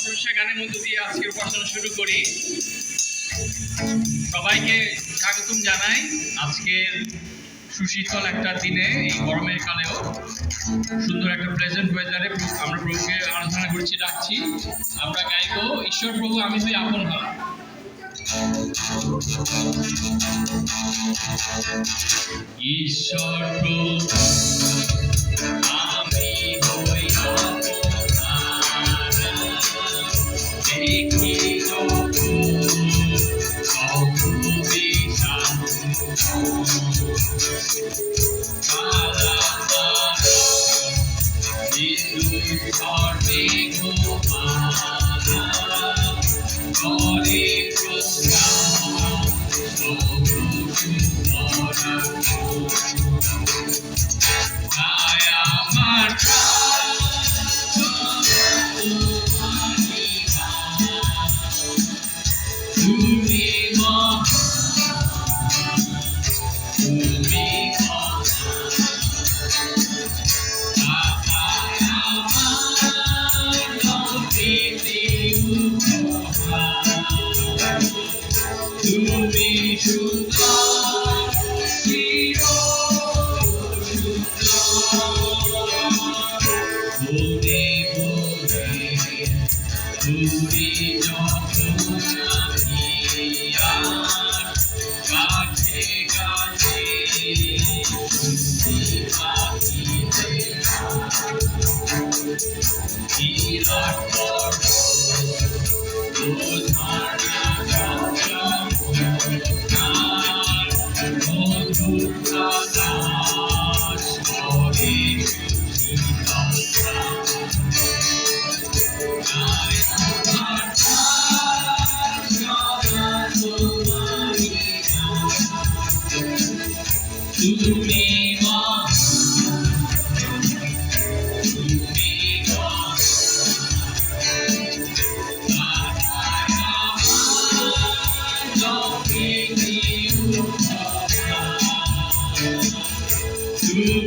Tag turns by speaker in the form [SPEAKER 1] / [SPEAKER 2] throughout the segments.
[SPEAKER 1] প্রশংসা গানের মধ্য দিয়ে আজকের উপাসনা শুরু করি। সবাইকে স্বাগতম জানাই আজকের সুশীতল একটা দিনে, এই গরমের কালেও সুন্দর একটা প্রেজেন্ট ওয়েদারে আমরা প্রভুকে আরাধনা করছি, ডাকছি। আমরা গাইব ঈশ্বর প্রভু আমি হই আপন হয়। ঈশ্বর প্রভু আমি হই আপন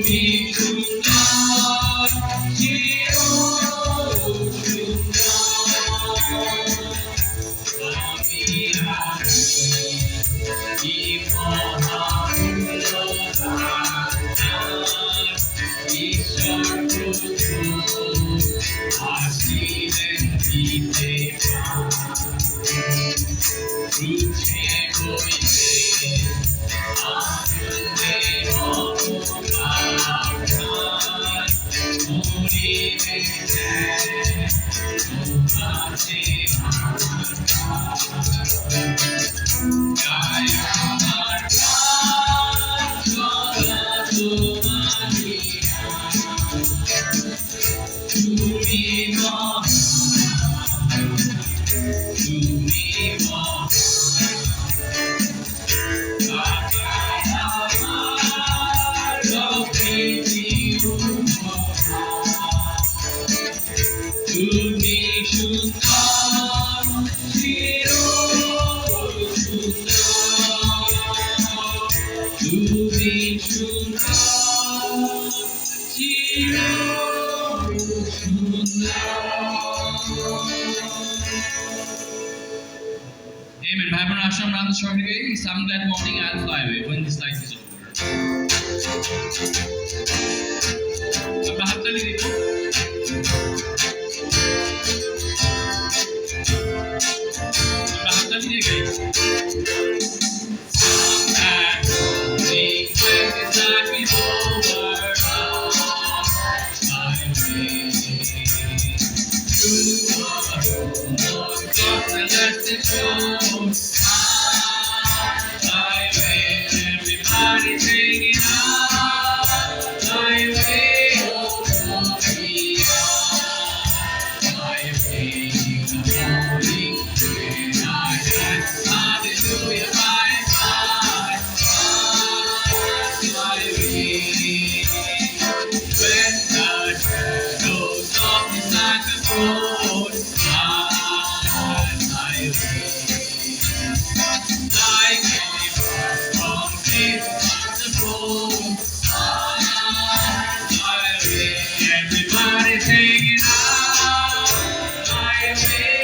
[SPEAKER 1] দেখি Amen. ভাই বোন আসুন আমরা সঙ্গে some glad morning I'll fly away when this life is over. আমরা হাততালি দিব। আমরা হাততালি দিয়ে গাই। Everybody singing, I will.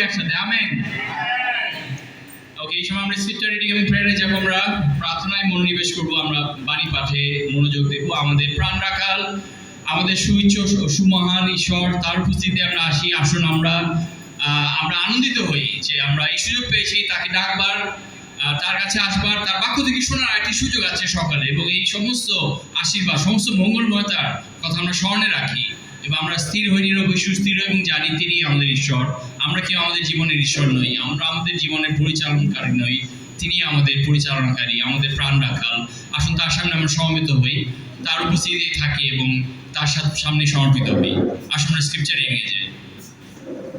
[SPEAKER 1] একসাথে আমেন। ওকে, এই সময় আমরা স্ক্রিপচার রিডিং এবং প্রেয়ারে যাব। আমরা প্রার্থনায় মনোনিবেশ করব, আমরা বাণী পাঠে মনোযোগ দেব। আমাদের প্রাণ রাখাল, আমাদের সুউচ্চ সুমহান ঈশ্বর, তার উপস্থিতিতে আমরা আসি। আসুন আমরা আনন্দিত হই যে আমরা এই সুযোগ পেয়েছি তাকে ডাকবার, তার কাছে আসবার, তার বাক্য থেকে শোনার একটি সুযোগ আছে সকালে, এবং এই সমস্ত আশীর্বাদ, সমস্ত মঙ্গলময়তার কথা আমরা স্মরণে রাখি এবং আমরা স্থির হই, নীরব, সুস্থির এবং জানি তিনি আমাদের ঈশ্বর। আমরা কেউ আমাদের জীবনের ঈশ্বর নই, আমরা আমাদের জীবনের পরিচালনকারী নই, তিনি আমাদের পরিচালনাকারী, আমাদের প্রাণ রাখাল। আসুন তার সামনে আমরা সমবেত হই, তার উপস্থিতি থাকি এবং তার সামনে সমর্পিত হই। আসুন আমরা স্ক্রিপচারে এগিয়ে যাই।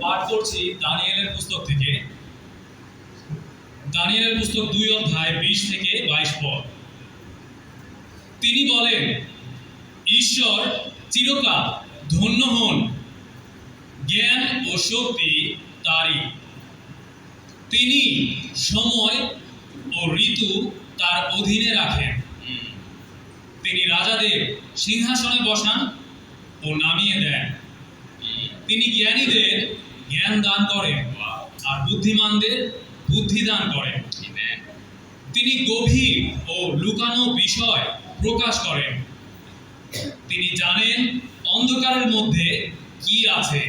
[SPEAKER 2] পাঠ করছি দানিয়েলের পুস্তক থেকে। দানিয়েলের পুস্তক 2 অধ্যায় 20 থেকে 22 পদ। তিনি বলেন, ঈশ্বর চিরকাল ধন্য হন, জ্ঞান ও শক্তি তারই। তিনি সময় ও ঋতু তার অধীনে রাখেন। তিনি রাজাদের সিংহাসনে বসান ও নামিয়ে দেন। তিনি জ্ঞানীদের জ্ঞান দান করেন আর বুদ্ধিমানদের বুদ্ধি দান করেন। তিনি গভীর ও লুকানো বিষয় প্রকাশ করেন। তিনি জানেন অন্ধকারের মধ্যে কি আছে,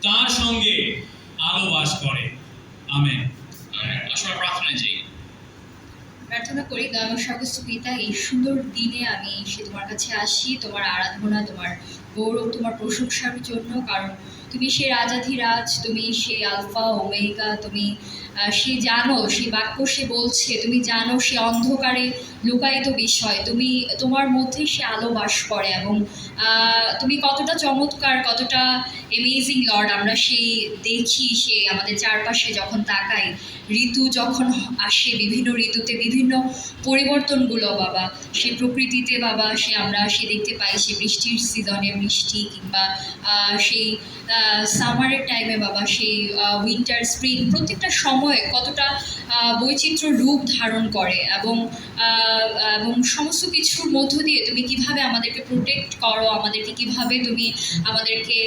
[SPEAKER 2] তার সঙ্গে আলো বাস করে। আমেন।
[SPEAKER 1] আসলে প্রার্থনা চাই।
[SPEAKER 3] প্রার্থনা করি, দয়াময় স্বর্গস্থ পিতা, এই সুন্দর দিনে আমি তোমার কাছে আসি, তোমার আরাধনা, তোমার গৌরব, তোমার প্রশংসার জন্য। কারণ তুমি সে রাজাধিরাজ, তুমি সে আলফা ওমেগা, তুমি সে জানো, সে বাক্য সে বলছে, তুমি জানো সে অন্ধকারে লুকায়িত বিষয়, তুমি তোমার মধ্যে সে আলো বাস করে। এবং তুমি কতটা চমৎকার, কতটা অ্যামেজিং লর্ড, আমরা সেই দেখি, সে আমাদের চারপাশে যখন তাকাই, ঋতু যখন আসে, বিভিন্ন ঋতুতে বিভিন্ন পরিবর্তনগুলো বাবা, সে প্রকৃতিতে বাবা, আমরা দেখতে পাই, সে বৃষ্টির সিজনে বৃষ্টি, কিংবা সেই সামারের টাইমে বাবা, সেই উইন্টার, স্প্রিং, প্রত্যেকটা সময়ে কতটা বৈচিত্র্য রূপ ধারণ করে। এবং সমস্ত কিছুর মধ্য দিয়ে তুমি কিভাবে আমাদেরকে প্রোটেক্ট করো, আমাদেরকে কিভাবে তুমি আমাদেরকে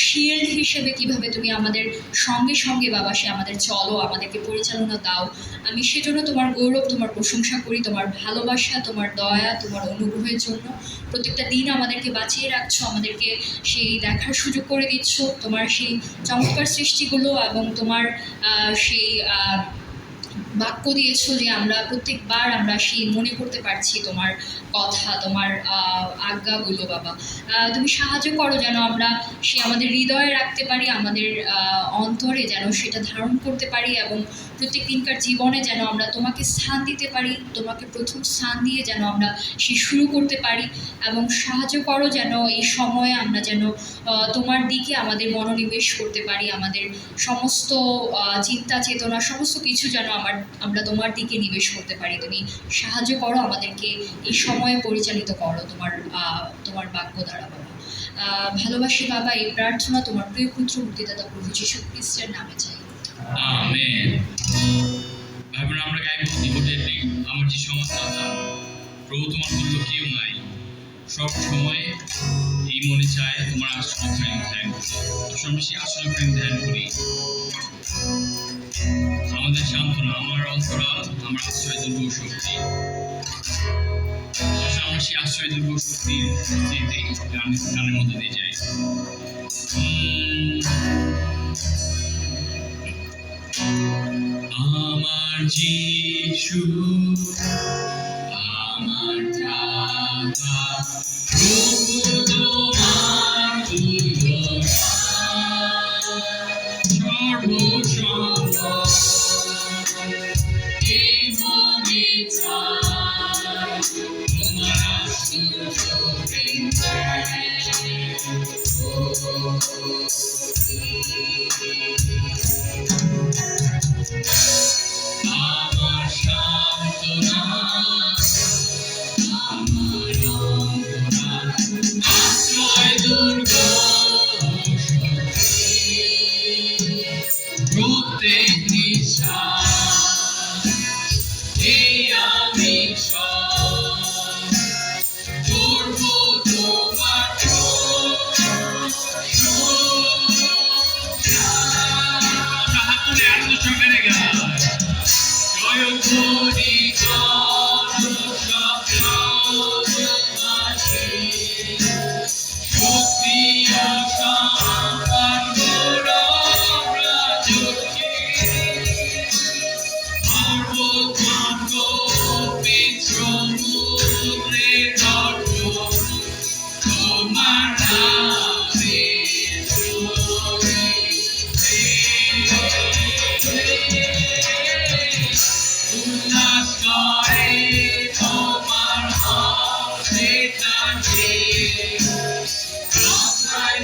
[SPEAKER 3] শিল্ড হিসেবে কিভাবে তুমি আমাদের সঙ্গে সঙ্গে বাবা সে আমাদের চলো, আমাদেরকে পরিচালনা দাও। আমি সেজন্য তোমার গৌরব, তোমার প্রশংসা করি, তোমার ভালোবাসা, তোমার দয়া, তোমার অনুগ্রহের জন্য। প্রত্যেকটা দিন আমাদেরকে বাঁচিয়ে রাখছো, আমাদেরকে সেই দেখার সুযোগ করে দিচ্ছ তোমার সেই চমৎকার সৃষ্টিগুলো, এবং তোমার সেই বাক্য দিয়েছো যে আমরা প্রত্যেকবার আমরা সেই মনে করতে পারছি তোমার কথা, তোমার আজ্ঞাগুলো বাবা। তুমি সাহায্য করো যেন আমরা সে আমাদের হৃদয়ে রাখতে পারি, আমাদের অন্তরে যেন সেটা ধারণ করতে পারি, এবং প্রত্যেক দিনকার জীবনে যেন আমরা তোমাকে স্থান দিতে পারি, তোমাকে প্রথম স্থান দিয়ে যেন আমরা সে শুরু করতে পারি। এবং সাহায্য করো যেন এই সময়ে আমরা যেন তোমার দিকে আমাদের মনোনিবেশ করতে পারি, আমাদের সমস্ত চিন্তা চেতনা সমস্ত কিছু যেন আমরা তোমার দিকে নিবেশ করতে পারি। তুমি সাহায্য করো আমাদেরকে, এই সময়ে পরিচালিত করো তোমার বাক্য দ্বারা বাবা। ভালোবাসি বাবা, এই প্রার্থনা তোমার প্রিয় পুত্র মুক্তিদাতা প্রভু যীশু খ্রিস্টের নামে চাই,
[SPEAKER 1] আমেন। ভাইবোনেরা, আমরা গাইব নিকটের দিক, আমার যে সমাজদাতা প্রভু, তোমার তুল্য কেউ নাই। সব সময় এই মনে চায় তোমার আশ্রয় প্রেম ধ্যান করি। আসলে সেই আশ্রয় প্রেম ধ্যান করি। আমাদের সান্ত্বনা, আমার অন্তরাল, আমার আশ্রয় দুর্গ শক্তি। আমরা সেই আশ্রয় দুর্গ শক্তির গানের মধ্যে দিয়ে যাই। আমার যিশু, আমার ত্রাতা, প্রভু তোমার তুল্য সর্বসম্ভব, এই মনে চাই তোমার আশ্রয় প্রেম আমার সান্ত্বনা, আমার অন্তরাল, আশ্রয় দুর্গ প্রত্যেক নিঃশ্বাস এই আমি করব তোমার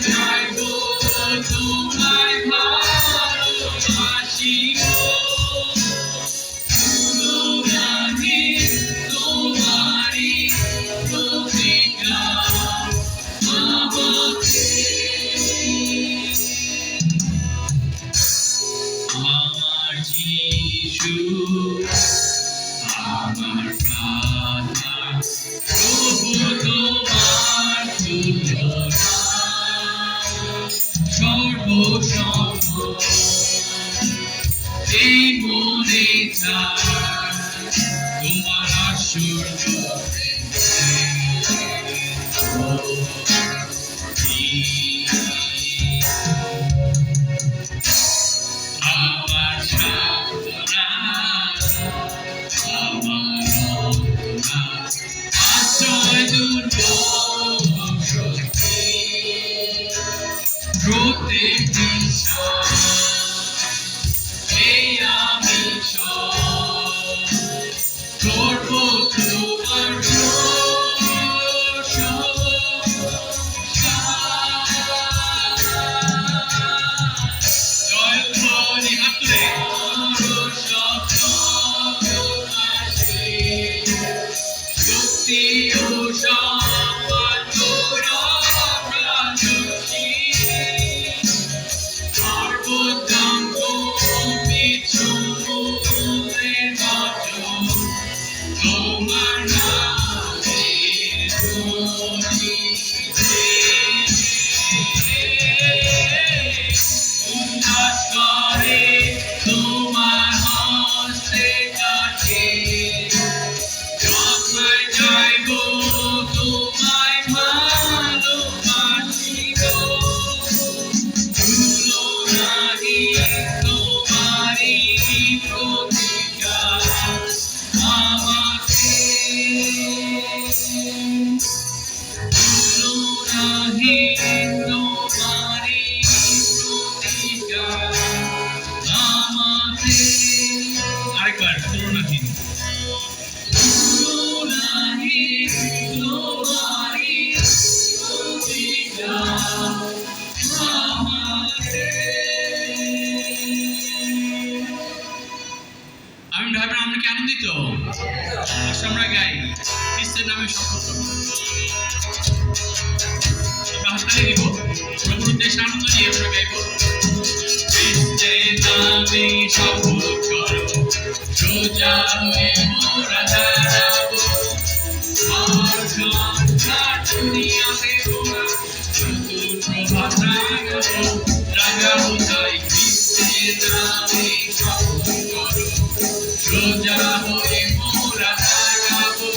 [SPEAKER 1] যাইবো তোমায় ভালোবাসিব রাধে তোমারি প্রতিজ্ঞা আমাকে আমার যিশু আমার প্রার্থনা প্রভু তোমার তুল্যতা সর্বসম্ভব এই মনে চায় তোমার আশ্চর্য আমার সাধনা আমার অন্তরা আশ্রয় দুর্গ শক্তি প্রত্যেক বিশ্বাস এই আমি সব করব তোমার জয় ধ্বনি হাত তুলে শক্তি ও সম্মান তোরা প্রাণশক্তি সর্বোত্তম বিচ্ছুরের বচন তোমার নামে ধ্বনিতে উল্লাস করে তোমার হস্তে কাছে যখন যাইবো তোমায় ভালোবাসিব ভুলো নাহি তোমারি প্রতিজ্ঞা আমাকে ভুলো নাহি তোমারি প্রতিজ্ঞা আমাকে আরেকবার ভুলো নাহি আমি ভাবলাম আমরা কি আনন্দিত আসলে আমরা গাই খ্রিস্টের নামে শপথ করব আমরা হাততালি দিব প্রভুর উদ্দেশ্যে আনন্দ নিয়ে আমরা গাইব খ্রিস্টের নামে শপথ করো সোজা হয়ে মোরা দাঁড়াবো আর সংসার দুনিয়াতে মোরা নতুন প্রভাত রাগাবো রাগাবো তাই খ্রিস্টের নামে শপথ করো সোজা হয়ে মোরা দাঁড়াবো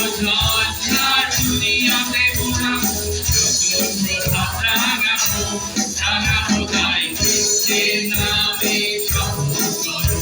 [SPEAKER 1] সংসার দুনিয়াতে মোরা নতুন প্রভাত রাগাবো রাগাবো তাই খ্রিস্টের নামে শপথ করো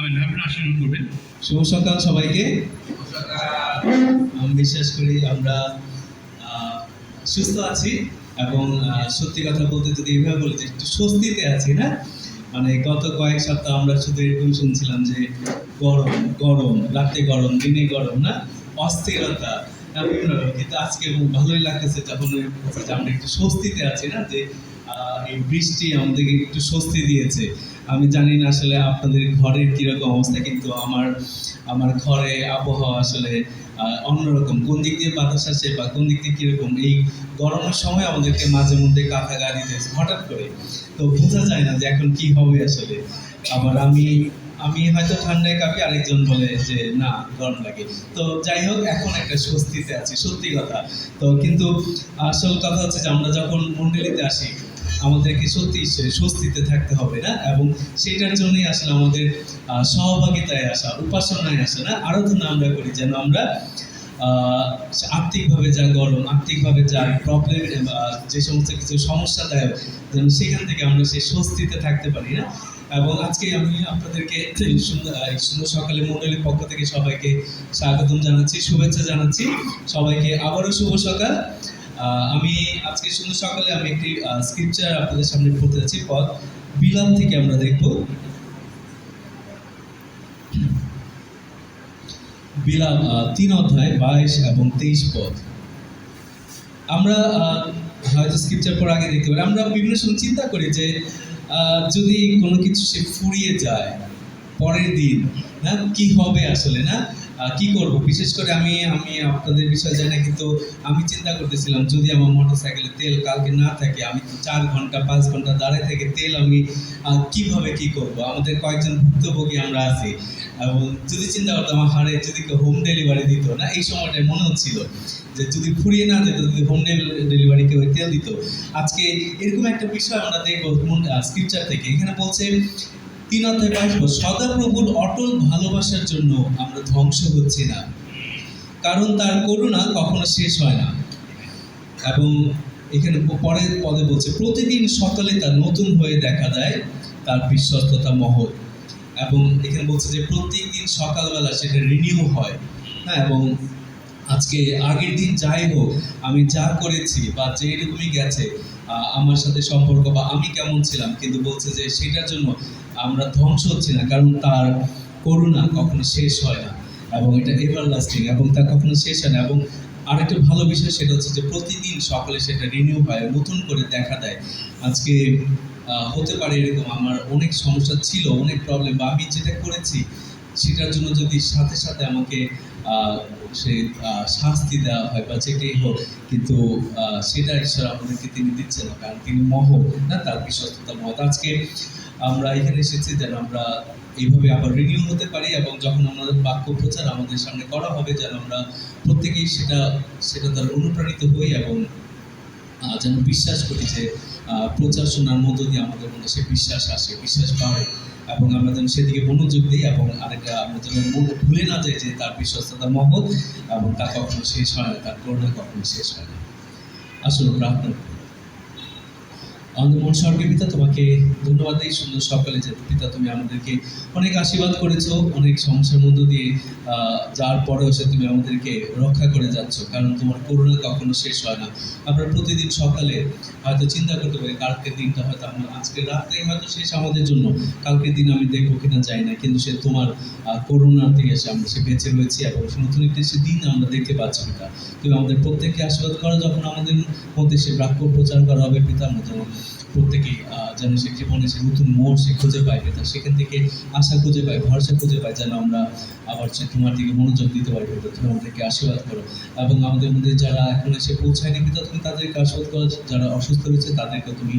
[SPEAKER 1] আমিন ভাই আপনি আশীর্বাদ করবেন।
[SPEAKER 4] শুভ সকাল সবাইকে। আমি বিশ্বাস করি আমরা সুস্থ আছি এবং সত্যি কথা বলতে যদি এইভাবে বলি যে একটু স্বস্তিতে আছি না। মানে গত কয়েক সপ্তাহ আমরা শুধু এরকম শুনছিলাম যে গরম গরম, রাতে গরম, দিনে গরম, না অস্থিরতা, বিভিন্ন রকম। কিন্তু আজকে ভালোই লাগতেছে যখন আমরা একটু স্বস্তিতে আছি না, যে এই বৃষ্টি আমাদেরকে একটু স্বস্তি দিয়েছে। আমি জানি না আসলে আপনাদের ঘরের কীরকম অবস্থা, কিন্তু আমার ঘরে আবহাওয়া আসলে অন্যরকম। কোন দিক দিয়ে বাতাস আসে বা কোন দিক দিয়ে কীরকম, এই গরমের সময় আমাদেরকে মাঝে মধ্যে কাঁথা গা দিতে হঠাৎ করে, তো বোঝা যায় না যে এখন কি হবে আসলে। আবার আমি হয়তো ঠান্ডায় কাঁপি, আরেকজন বলে যে না গরম লাগে। তো যাই হোক, এখন একটা স্বস্তিতে আছি, সত্যি কথা। তো কিন্তু আসল কথা হচ্ছে যে আমরা যখন মণ্ডলীতে আসি আমাদেরকে সত্যি স্বস্তিতে থাকতে হবে না, এবং সেটার জন্যই আসলে আমাদের সহভাগিতায় আসা, উপাসনায় আসা, না আরাধনা আমরা করি, যেন আমরা আর্থিকভাবে যা গরম, আর্থিকভাবে যা প্রবলেম, যে সমস্ত কিছু সমস্যাদায়ক, যেন সেখান থেকে আমরা সেই স্বস্তিতে থাকতে পারি না। এবং আজকে আমি আপনাদেরকে সুন্দর সকালে মণ্ডলীর পক্ষ থেকে সবাইকে স্বাগতম জানাচ্ছি, শুভেচ্ছা জানাচ্ছি সবাইকে, আবারও শুভ সকাল। আমি আজকে সুন্দর সকালে আমি একটি স্ক্রিপচার আপনাদের সামনে পড়তে যাচ্ছি। পদ বিলাপ থেকে আমরা দেখব বিলাপ 3 অধ্যায় 22 এবং 23 পদ। আমরা হয়তো স্ক্রিপচার পড়ার আগে দেখতে পারি, আমরা বিভিন্ন সময় চিন্তা করি যে যদি কোনো কিছু সে ফুরিয়ে যায় পরের দিন, না কি হবে আসলে, না কি করব। বিশেষ করে আমি আপনাদের বিষয় জানি না, কিন্তু আমি চিন্তা করতেছিলাম যদি আমার মোটরসাইকেলে তেল কালকে না থাকে, আমি 4 ঘন্টা 5 ঘন্টা দাঁড়িয়ে থেকে তেল আমি কিভাবে কি করব। আমাদের কয়েকজন ভুক্তভোগী আমরা আছি, এবং যদি চিন্তা করতাম আমার হারে যদি কেউ হোম ডেলিভারি দিত, না এই সময়টায় মনে হচ্ছিল যে যদি ফুরিয়ে না যেত, যদি হোম ডেলিভারি কেউ তেল দিত। আজকে এরকম একটা বিষয় আমরা দেখবো স্ক্রিপচার থেকে। এখানে বলছে 3 অধ্যায় 22 পদ, সদাপ্রভুর অটল ভালোবাসার জন্য আমরা ধ্বংস হচ্ছি না, কারণ তার করুণা কখনো শেষ হয় না। এবং এখানে পরের পদে বলছে প্রতিদিন সকালে তার নতুন হয়ে দেখা দেয় তার বিশ্বস্ততা মহৎ। এবং এখানে বলছে যে প্রত্যেক দিন সকালবেলা সেটা রিনিউ হয়, হ্যাঁ। এবং আজকে আগের দিন যাই হোক, আমি যা করেছি বা যে এরকমই গেছে আমার সাথে সম্পর্ক বা আমি কেমন ছিলাম, কিন্তু বলছে যে সেটার জন্য আমরা ধ্বংস হচ্ছি না, কারণ তার করুণা কখনো শেষ হয় না, এবং এটা এভারলাস্টিং, এবং তা কখনো শেষ হয় না। এবং আরেকটা ভালো বিষয় সেটা হচ্ছে যে প্রতিদিন সকালে সেটা রিনিউ হয়, নতুন করে দেখা দেয়। আজকে হতে পারে এরকম আমার অনেক সমস্যা ছিল, অনেক প্রবলেম, বা আমি যেটা করেছি সেটার জন্য যদি সাথে সাথে আমাকে সে শাস্তি দেওয়া হয় বা যেটাই হোক, কিন্তু সেটা ঈশ্বর আমাদেরকে তিনি দিচ্ছেন না, কারণ তিনি মহৎ, না তার বিশ্বস্ততা মহৎ। আজকে আমরা এখানে এসেছি যেন আমরা এইভাবে আবার রিনিউ হতে পারি, এবং যখন আমাদের বাক্য প্রচার আমাদের সামনে করা হবে যেন আমরা প্রত্যেকেই সেটা দ্বারা অনুপ্রাণিত হই, এবং যেন বিশ্বাস করি যে প্রচার শোনার মধ্য দিয়ে আমাদের মধ্যে সে বিশ্বাস আসে, বিশ্বাস বাড়ে, এবং আমরা যেন সেদিকে মনোযোগ দিই, এবং আরেকটা আমরা যেন ভুলে না যাই যে তার বিশ্বস্ততা মহৎ, এবং তা কখনো শেষ হয় না, তার করুণা কখনো শেষ হয় না। আসলে প্রার্থনা আমাদের মন স্বর্গের পিতা, তোমাকে ধন্যবাদ দিই সুন্দর সকালে যে পিতা তুমি আমাদেরকে অনেক আশীর্বাদ করেছো, অনেক সমস্যার মধ্য দিয়ে যার পরেও সে তুমি আমাদেরকে রক্ষা করে যাচ্ছ, কারণ তোমার করুণা কখনো শেষ হয় না। আমরা প্রতিদিন সকালে হয়তো চিন্তা করতে পারি কালকের দিনটা হয়তো আমরা আজকের রাতটাই হয়তো শেষ আমাদের জন্য, কালকের দিন আমি দেখবো কিনা যাই না, কিন্তু সে তোমার করুণার থেকে এসে আমরা সে বেঁচে রয়েছি, এবং নতুন একটি সে দিন আমরা দেখতে পাচ্ছি পিতা। তুমি আমাদের প্রত্যেককে আশীর্বাদ করো, যখন আমাদের মধ্যে সে বাক্য প্রচার করা হবে পিতা, আমরা যেন প্রত্যেকেই যেন সে জীবনে সে নতুন মোড় সে খুঁজে পায় পিতা, সেখান থেকে আশা খুঁজে পায়, ভরসা খুঁজে পায়, যেন আমরা আবার সে তোমার দিকে মনোযোগ দিতে পারি পিতা। তুমি আমাদেরকে আশীর্বাদ করো, এবং আমাদের মধ্যে যারা এখন এসে পৌঁছায়নি পিতা তুমি তাদেরকে আশীর্বাদ করো, যারা অসুস্থ রয়েছে তাদেরকে তুমি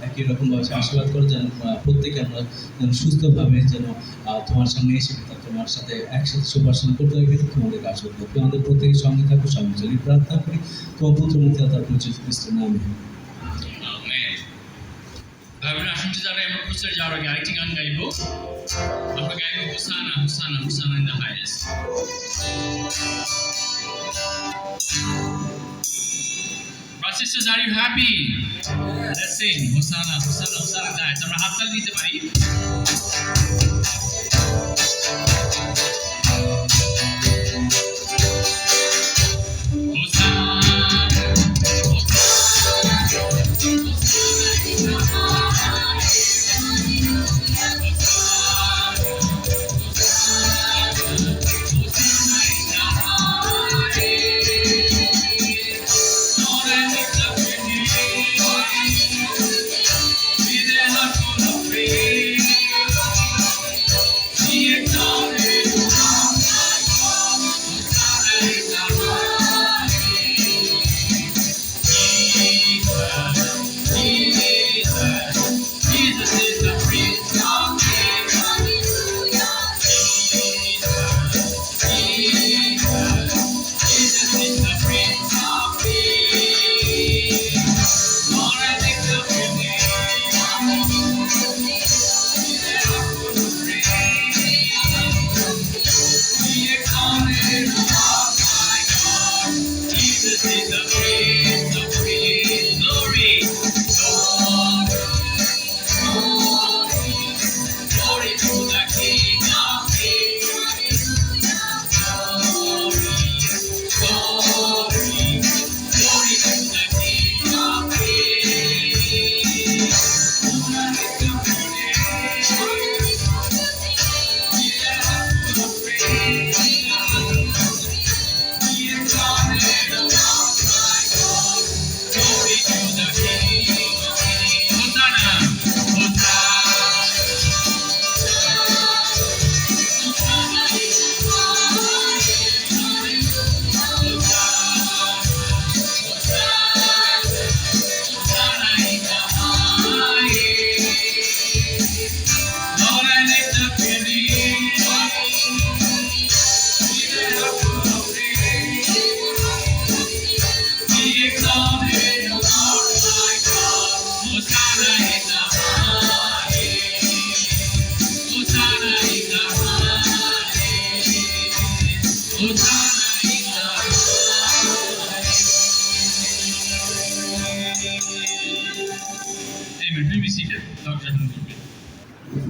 [SPEAKER 4] একই রকমভাবে আশীর্বাদ করো, যেন প্রত্যেকে আমরা যেন সুস্থভাবে যেন তোমার সামনে এসে পিতা তোমার সাথে একসাথে সুভাষণ করতে হবে পিতা। তোমাদেরকে আশীর্বাদ করো, তুমি আমাদের প্রত্যেকের সঙ্গে থাকো, সঙ্গে চলি প্রার্থনা করি তোমার পুত্র মুক্তি তার পরিচিত খ্রিস্টের নামে।
[SPEAKER 1] ভাইবোনেরা আসুন যারা আমরা প্রচারে যাওয়ার আগে আরেকটি গান গাইব। আমরা গাইব hosanna hosanna hosanna in the highest. Brothers and sisters, are you happy? Let's sing Hosanna, Hosanna, Hosanna in the highest. আমরা হাততালি দিতে পারি।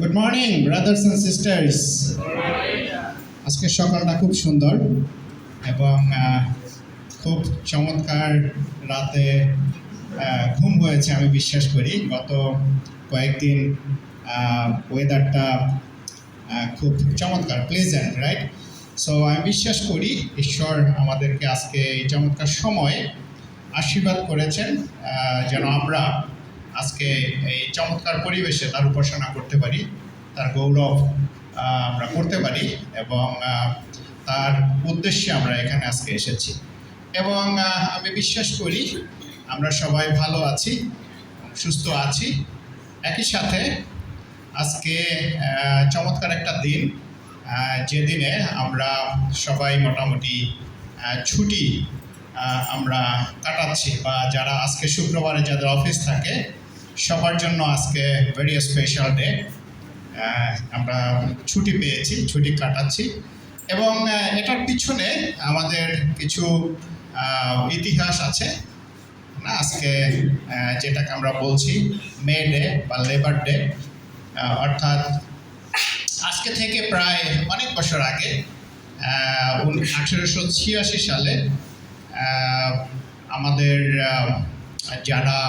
[SPEAKER 5] Good morning brothers and sisters. আজকে সকালটা খুব সুন্দর এবং খুব চমৎকার রাতে ঘুম হয়েছে আমি বিশ্বাস করি। গত কয়েকদিন ওয়েদারটা খুব চমৎকার, প্লেজেন্ট, রাইট? সো আমি বিশ্বাস করি ঈশ্বর আমাদেরকে আজকে এই চমৎকার সময়ে আশীর্বাদ করেছেন যেন আমরা আজকে এই চমৎকার পরিবেশে তার উপাসনা করতে পারি, তার গৌরব আমরা করতে পারি এবং তার উদ্দেশ্যে আমরা এখানে আজকে এসেছি। এবং আমি বিশ্বাস করি আমরা সবাই ভালো আছি, সুস্থ আছি। একই সাথে আজকে চমৎকার একটা দিন, যেদিনে আমরা সবাই মোটামুটি ছুটি আমরা কাটাচ্ছি, বা যারা আজকে শুক্রবারে যাদের অফিস থাকে সবার জন্য আজকে ভেরি স্পেশাল ডে। আমরা ছুটি পেয়েছি, ছুটি কাটাচ্ছি এবং এটার পিছনে আমাদের কিছু ইতিহাস আছে না। আজকে যেটাকে আমরা বলছি মে ডে বা লেবার ডে, অর্থাৎ আজকে থেকে প্রায় অনেক বছর আগে 1886 সালে আমাদের যারা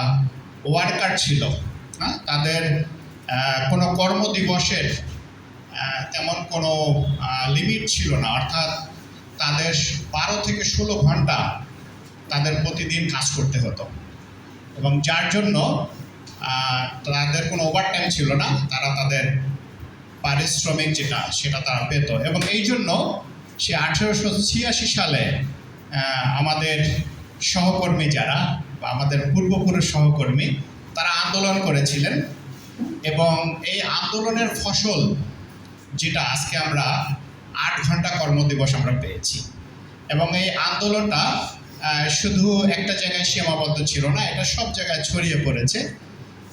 [SPEAKER 5] ওয়ার্কার ছিল তাদের কোনো কর্মদিবসের তেমন কোনো লিমিট ছিল না, অর্থাৎ তাদের 12 থেকে 16 ঘন্টা তাদের প্রতিদিন কাজ করতে হতো এবং যার জন্য তাদের কোনো ওভারটাইম ছিল না। তারা তাদের পারিশ্রমিক যেটা সেটা তারা পেত এবং এই জন্য সে 1886 সালে আমাদের সহকর্মী যারা বা আমাদের পূর্বপুরুষ সহকর্মী তারা আন্দোলন করেছিলেন এবং এই আন্দোলনের ফসল যেটা আজকে আমরা 8 ঘন্টা কর্মদিবস আমরা পেয়েছি। এবং এই আন্দোলনটা শুধু একটা জায়গায় সীমাবদ্ধ ছিল না, এটা সব জায়গায় ছড়িয়ে পড়েছে।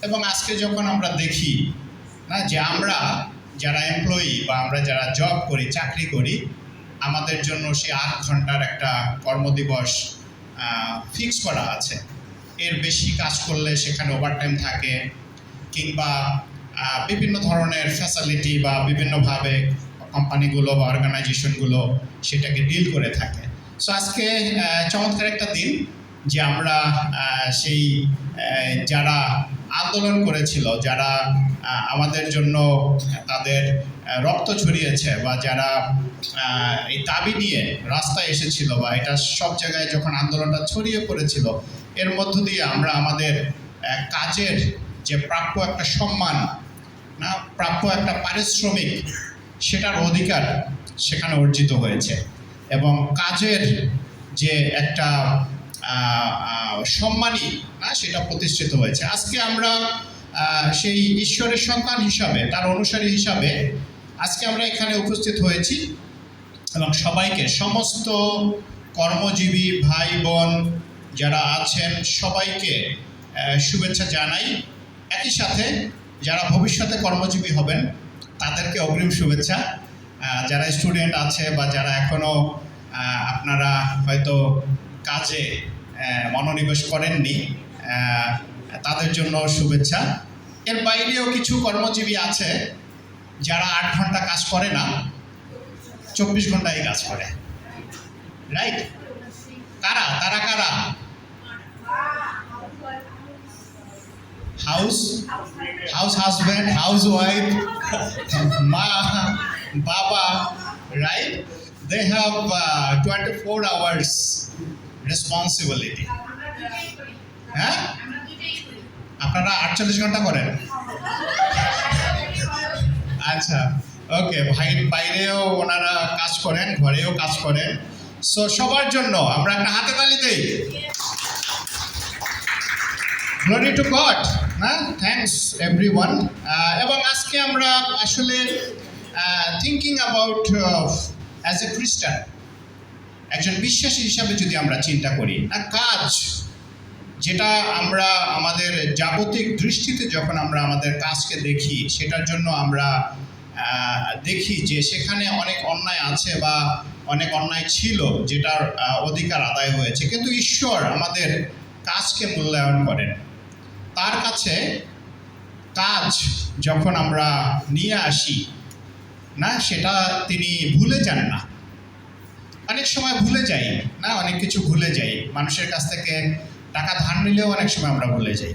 [SPEAKER 5] এবং আজকে যখন আমরা দেখি না যে আমরা যারা এমপ্লয়ি বা আমরা যারা জব করি, চাকরি করি, আমাদের জন্য সেই 8 ঘন্টার একটা কর্মদিবস ফিক্স করা আছে। এর বেশি কাজ করলে সেখানে ওভারটাইম থাকে কিংবা বিভিন্ন ধরনের ফ্যাসিলিটি বা বিভিন্নভাবে কোম্পানিগুলো বা অর্গানাইজেশনগুলো সেটাকে ডিল করে থাকে। সো আজকে চমৎকার একটা দিন যে আমরা সেই যারা আন্দোলন করেছিল, যারা আমাদের জন্য তাদের রক্ত ছড়িয়েছে বা যারা এই দাবি নিয়ে রাস্তায় এসেছিল বা এটা সব জায়গায় যখন আন্দোলনটা ছড়িয়ে পড়েছিল, এর মধ্য দিয়ে আমরা আমাদের কাজের যে প্রাপ্য একটা সম্মান না, প্রাপ্য একটা পারিশ্রমিক, সেটার অধিকার সেখানে অর্জিত হয়েছে এবং কাজের যে একটা সম্মানই না সেটা প্রতিষ্ঠিত হয়েছে। আজকে আমরা সেই ঈশ্বরের সন্তান হিসাবে, তার অনুসারী হিসাবে আজকে আমরা এখানে উপস্থিত হয়েছি এবং সবাইকে, সমস্ত কর্মজীবী ভাই বোন যারা আছেন সবাইকে শুভেচ্ছা জানাই। একই সাথে যারা ভবিষ্যতে কর্মজীবী হবেন তাদেরকে অগ্রিম শুভেচ্ছা। যারা স্টুডেন্ট আছে বা যারা এখনও আপনারা হয়তো কাজে মনোনিবেশ করেননি, তাদের জন্য শুভেচ্ছা। এর বাইরেও কিছু কর্মজীবী আছে যারা 8 ঘন্টা কাজ করে না, 24 ঘন্টায় কাজ করে, রাইট? কারা তারা? কারা? হাউস হাজব্যান্ড, হাউস ওয়াইফ, মা, বাবা, right? They have 24 hours responsibility. হ্যাঁ, আপনারা 48 ঘন্টা করেন? আচ্ছা, ওকে। বাইরেও ওনারা কাজ করেন, ঘরেও কাজ করেন। সো সবার জন্য আমরা একটা হাতে তালি দেই। গ্লোরি টু গড, না? Thanks everyone. এবং আজকে আমরা আসলে থিঙ্কিং অ্যাবাউট অ্যাজ এ খ্রিস্টান, একজন বিশ্বাসী হিসাবে যদি আমরা চিন্তা করি না, কাজ যেটা আমরা আমাদের জাগতিক দৃষ্টিতে যখন আমরা আমাদের কাজকে দেখি, সেটার জন্য আমরা দেখি যে সেখানে অনেক অন্যায় আছে বা অনেক অন্যায় ছিল যেটার অধিকার আদায় হয়েছে, কিন্তু ঈশ্বর আমাদের কাজকে মূল্যায়ন করেন। তার কাছে কাজ যখন আমরা নিয়ে আসি না, সেটা তিনি ভুলে যান না। অনেক সময় ভুলে যাই না, অনেক কিছু ভুলে যাই। মানুষের কাছ থেকে টাকা ধার নিলেও অনেক সময় আমরা ভুলে যাই,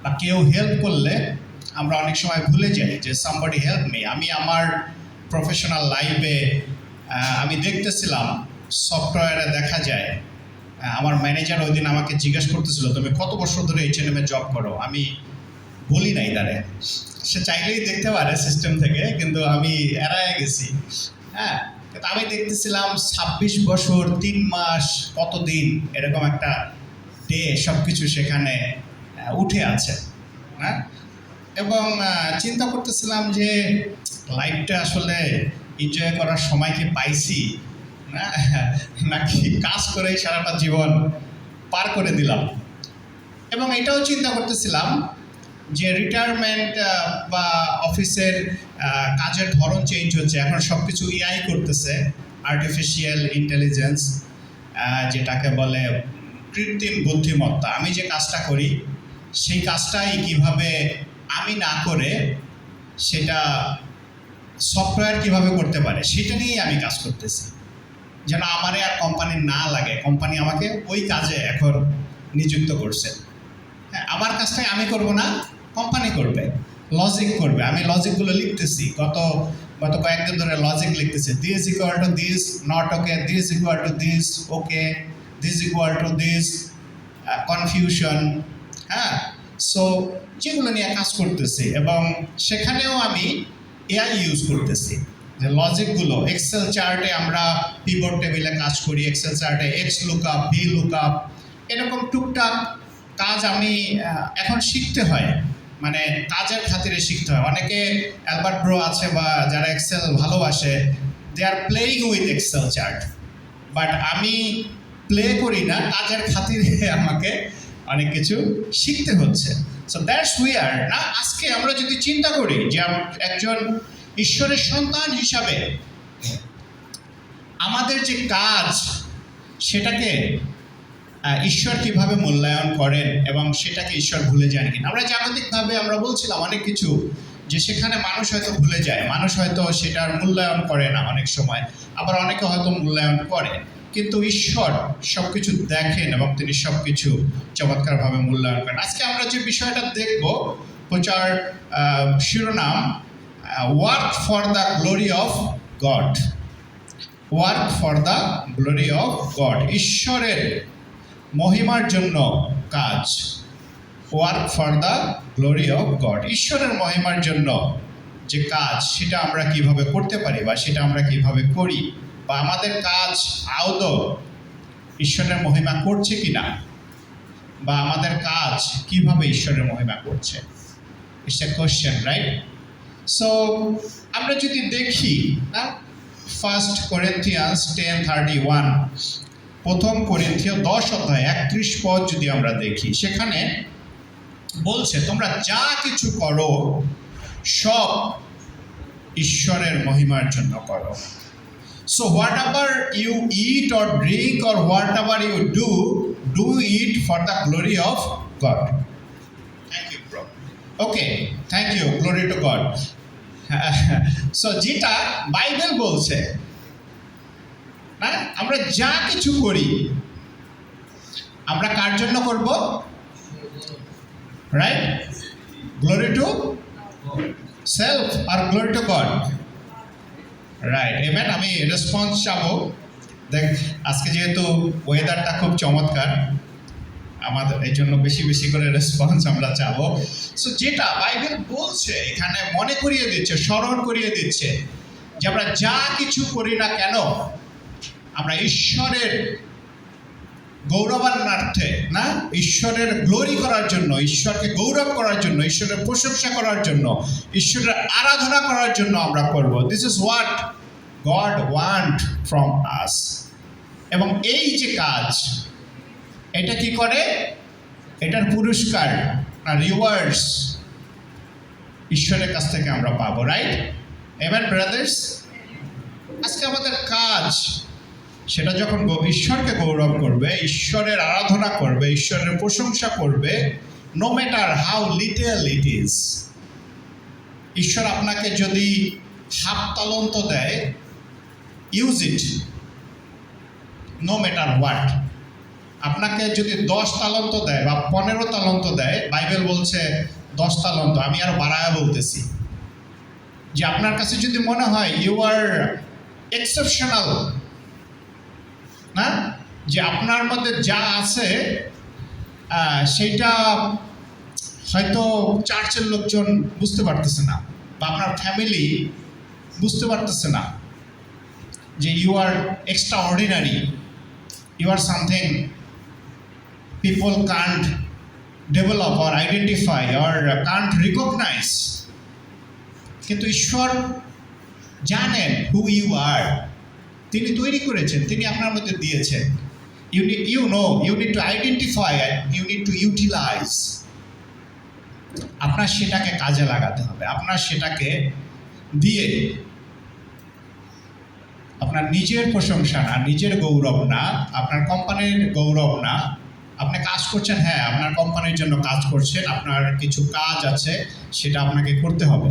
[SPEAKER 5] বা কেউ হেল্প করলে আমরা অনেক সময় ভুলে যাই যে সামবডি হেল্প মি। আমি আমার প্রফেশনাল লাইফে আমি দেখতেছিলাম সফটওয়্যারে দেখা যায়, আমার ম্যানেজার ওই দিন আমাকে জিজ্ঞেস করতেছিল, তুমি কত বছর ধরে H&M এ জব করো? আমি বলি নাই তারে, সে চাইলেই দেখতে পারে সিস্টেম থেকে, কিন্তু আমি এড়ায় গেছি। হ্যাঁ, কিন্তু আমি দেখতেছিলাম 26 বছর 3 মাস কতদিন এরকম একটা ডে সব কিছু সেখানে উঠে আছে। হ্যাঁ, এবং চিন্তা করতেছিলাম যে লাইফটা আসলে এনজয় করার সময় কি পাইছি না, নাকি কাজ করেই সারাটা জীবন পার করে দিলাম। এবং এটাও চিন্তা করতেছিলাম যে রিটায়ারমেন্ট বা অফিসের কাজের ধরন চেঞ্জ হচ্ছে, এখন সব কিছু AI করতেছে, আর্টিফিশিয়াল ইন্টেলিজেন্স, যেটাকে বলে কৃত্রিম বুদ্ধিমত্তা। আমি যে কাজটা করি সেই কাজটাই কিভাবে আমি না করে সেটা সফটওয়্যার কিভাবে করতে পারে সেটা নিয়েই আমি কাজ করতেছি, যেন আমারে আর কোম্পানি না লাগে। কোম্পানি আমাকে ওই কাজে এখন নিযুক্ত করছে। হ্যাঁ, আমার কাজটাই আমি করব না, কোম্পানি করবে, লজিক করবে। আমি লজিকগুলো লিখতেছি, গত কয়েকদিন ধরে লজিক লিখতেছি। This equal to this, not okay, this equal to this, okay, this equal to this, confusion. হ্যাঁ, সো যেগুলো নিয়ে কাজ করতেছি, এবং সেখানেও আমি AI ইউজ করতেছি। যে লজিকগুলো এক্সেল চার্টে আমরা পিভট টেবিলে কাজ করি, এক্সেল চার্টে এক্স লুকআপ, ভি লুকআপ, এরকম টুকটাক কাজ আমি এখন শিখতে হয়, মানে কাজের খাতিরে শিখতে হয়। অনেকে অ্যালবার্ট ব্রো আছে বা যারা এক্সেল ভালোবাসে, they are playing with Excel chart, but আমি প্লে করি না, কাজের খাতিরে আমাকে অনেক কিছু শিখতে হচ্ছে। সো দ্যাটস উইয়ার্ড না। আজকে আমরা যদি চিন্তা করি যে একজন ঈশ্বরের সন্তান হিসাবে আমাদের যে কাজ সেটাকে ঈশ্বর কিভাবে মূল্যায়ন করেন, এবং সেটাকে ঈশ্বর ভুলে যান কিনা। আমরা জাগতিকভাবে আমরা বলছিলাম অনেক কিছু, যে সেখানে মানুষ হয়তো ভুলে যায়, মানুষ হয়তো সেটার মূল্যায়ন করে না অনেক সময়, আবার অনেকে হয়তো মূল্যায়ন করে, কিন্তু ঈশ্বর সব কিছু দেখেন এবং তিনি সব কিছু চমৎকারভাবে মূল্যায়ন করেন। আজকে আমরা যে বিষয়টা দেখব, প্রচার শিরোনাম work for the glory of god. Work for the glory of god, ঈশ্বরের মহিমার জন্য কাজ। Work for the glory of god, ঈশ্বরের মহিমার জন্য যে কাজ সেটা আমরা কিভাবে করতে পারি, বা সেটা আমরা কিভাবে করি, বা আমাদের কাজ আদৌ ঈশ্বরের মহিমা করছে কিনা, বা আমাদের কাজ কিভাবে ঈশ্বরের মহিমা করছে। It's a question, right? So আমরা যদি দেখি না, 1 Corinthians 10:31, প্রথম করিন্থীয় 10 অধ্যায় 31 পদ যদি আমরা দেখি, সেখানে বলছে তোমরা যা কিছু করো সব ঈশ্বরের মহিমার জন্য করো। So whatever you eat or drink or whatever you do, do it for the glory of God. Thank you, bro. Okay, thank you. Glory to God. So যেটা বাইবেল বলছে না, আমরা যা কিছু করি আমরা কার জন্য করব? রাইট? গ্লোরি টু সেলফ আর glory to God? Right, amen. আমি রেসপন্স চাবো। দেখ, আজকে যেহেতু ওয়েদারটা খুব চমৎকার, আমাদের এই জন্য বেশি বেশি করে রেসপন্স আমরা চাবো। সো যেটা বাইবেল বলছে এখানে মনে করিয়ে দিচ্ছে, স্মরণ করিয়ে দিচ্ছে যে আমরা যা কিছু করি না কেন, আমরা ঈশ্বরের গৌরবান্নার্থে না, ঈশ্বরের গ্লোরি করার জন্য, ঈশ্বরকে গৌরব করার জন্য, ঈশ্বরের প্রশংসা করার জন্য, ঈশ্বরের আরাধনা করার জন্য আমরা করব। This is what god want from আস। এবং এই যে কাজ, এটা কি করে? এটার পুরস্কার, রিওয়ার্ডস ঈশ্বরের কাছ থেকে আমরা পাবো, রাইট? Amen brothers. আজকে আমাদের কাজ সেটা যখন ঈশ্বরকে গৌরব করবে, ঈশ্বরের আরাধনা করবে, ঈশ্বরের প্রশংসা করবে, no matter how little it is, ঈশ্বর আপনাকে যদি হাফ তালন্ত দেয়, use it no matter what. আপনাকে যদি 10 তালন্ত দেয় বা 15 তালন্ত দেয়, বাইবেল বলছে 10 তালন্ত, আমি আরো বাড়ায়া বলতেছি, যে আপনার কাছে যদি মনে হয় ইউ আর এক্সেপশনাল, না, যে আপনার মধ্যে যা আছে সেইটা হয়তো চার্চের লোকজন বুঝতে পারতেছে না, বা আপনার ফ্যামিলি বুঝতে পারতেছে না, যে you are extraordinary, you are something people can't develop or identify or can't recognize, কিন্তু ঈশ্বর জানেন who you are, তিনি তৈরি করেছেন, তিনি আপনার মধ্যে দিয়েছেন। you need to identify and you need to utilize, আপনার সেটাকে কাজে লাগাতে হবে, আপনার সেটাকে দিয়ে আপনার নিজের প্রশংসা না, নিজের গৌরব না, আপনার কোম্পানির গৌরব না, আপনি কাজ করছেন, হ্যাঁ আপনার কোম্পানির জন্য কাজ করছেন, আপনার কিছু কাজ আছে সেটা আপনাকে করতে হবে,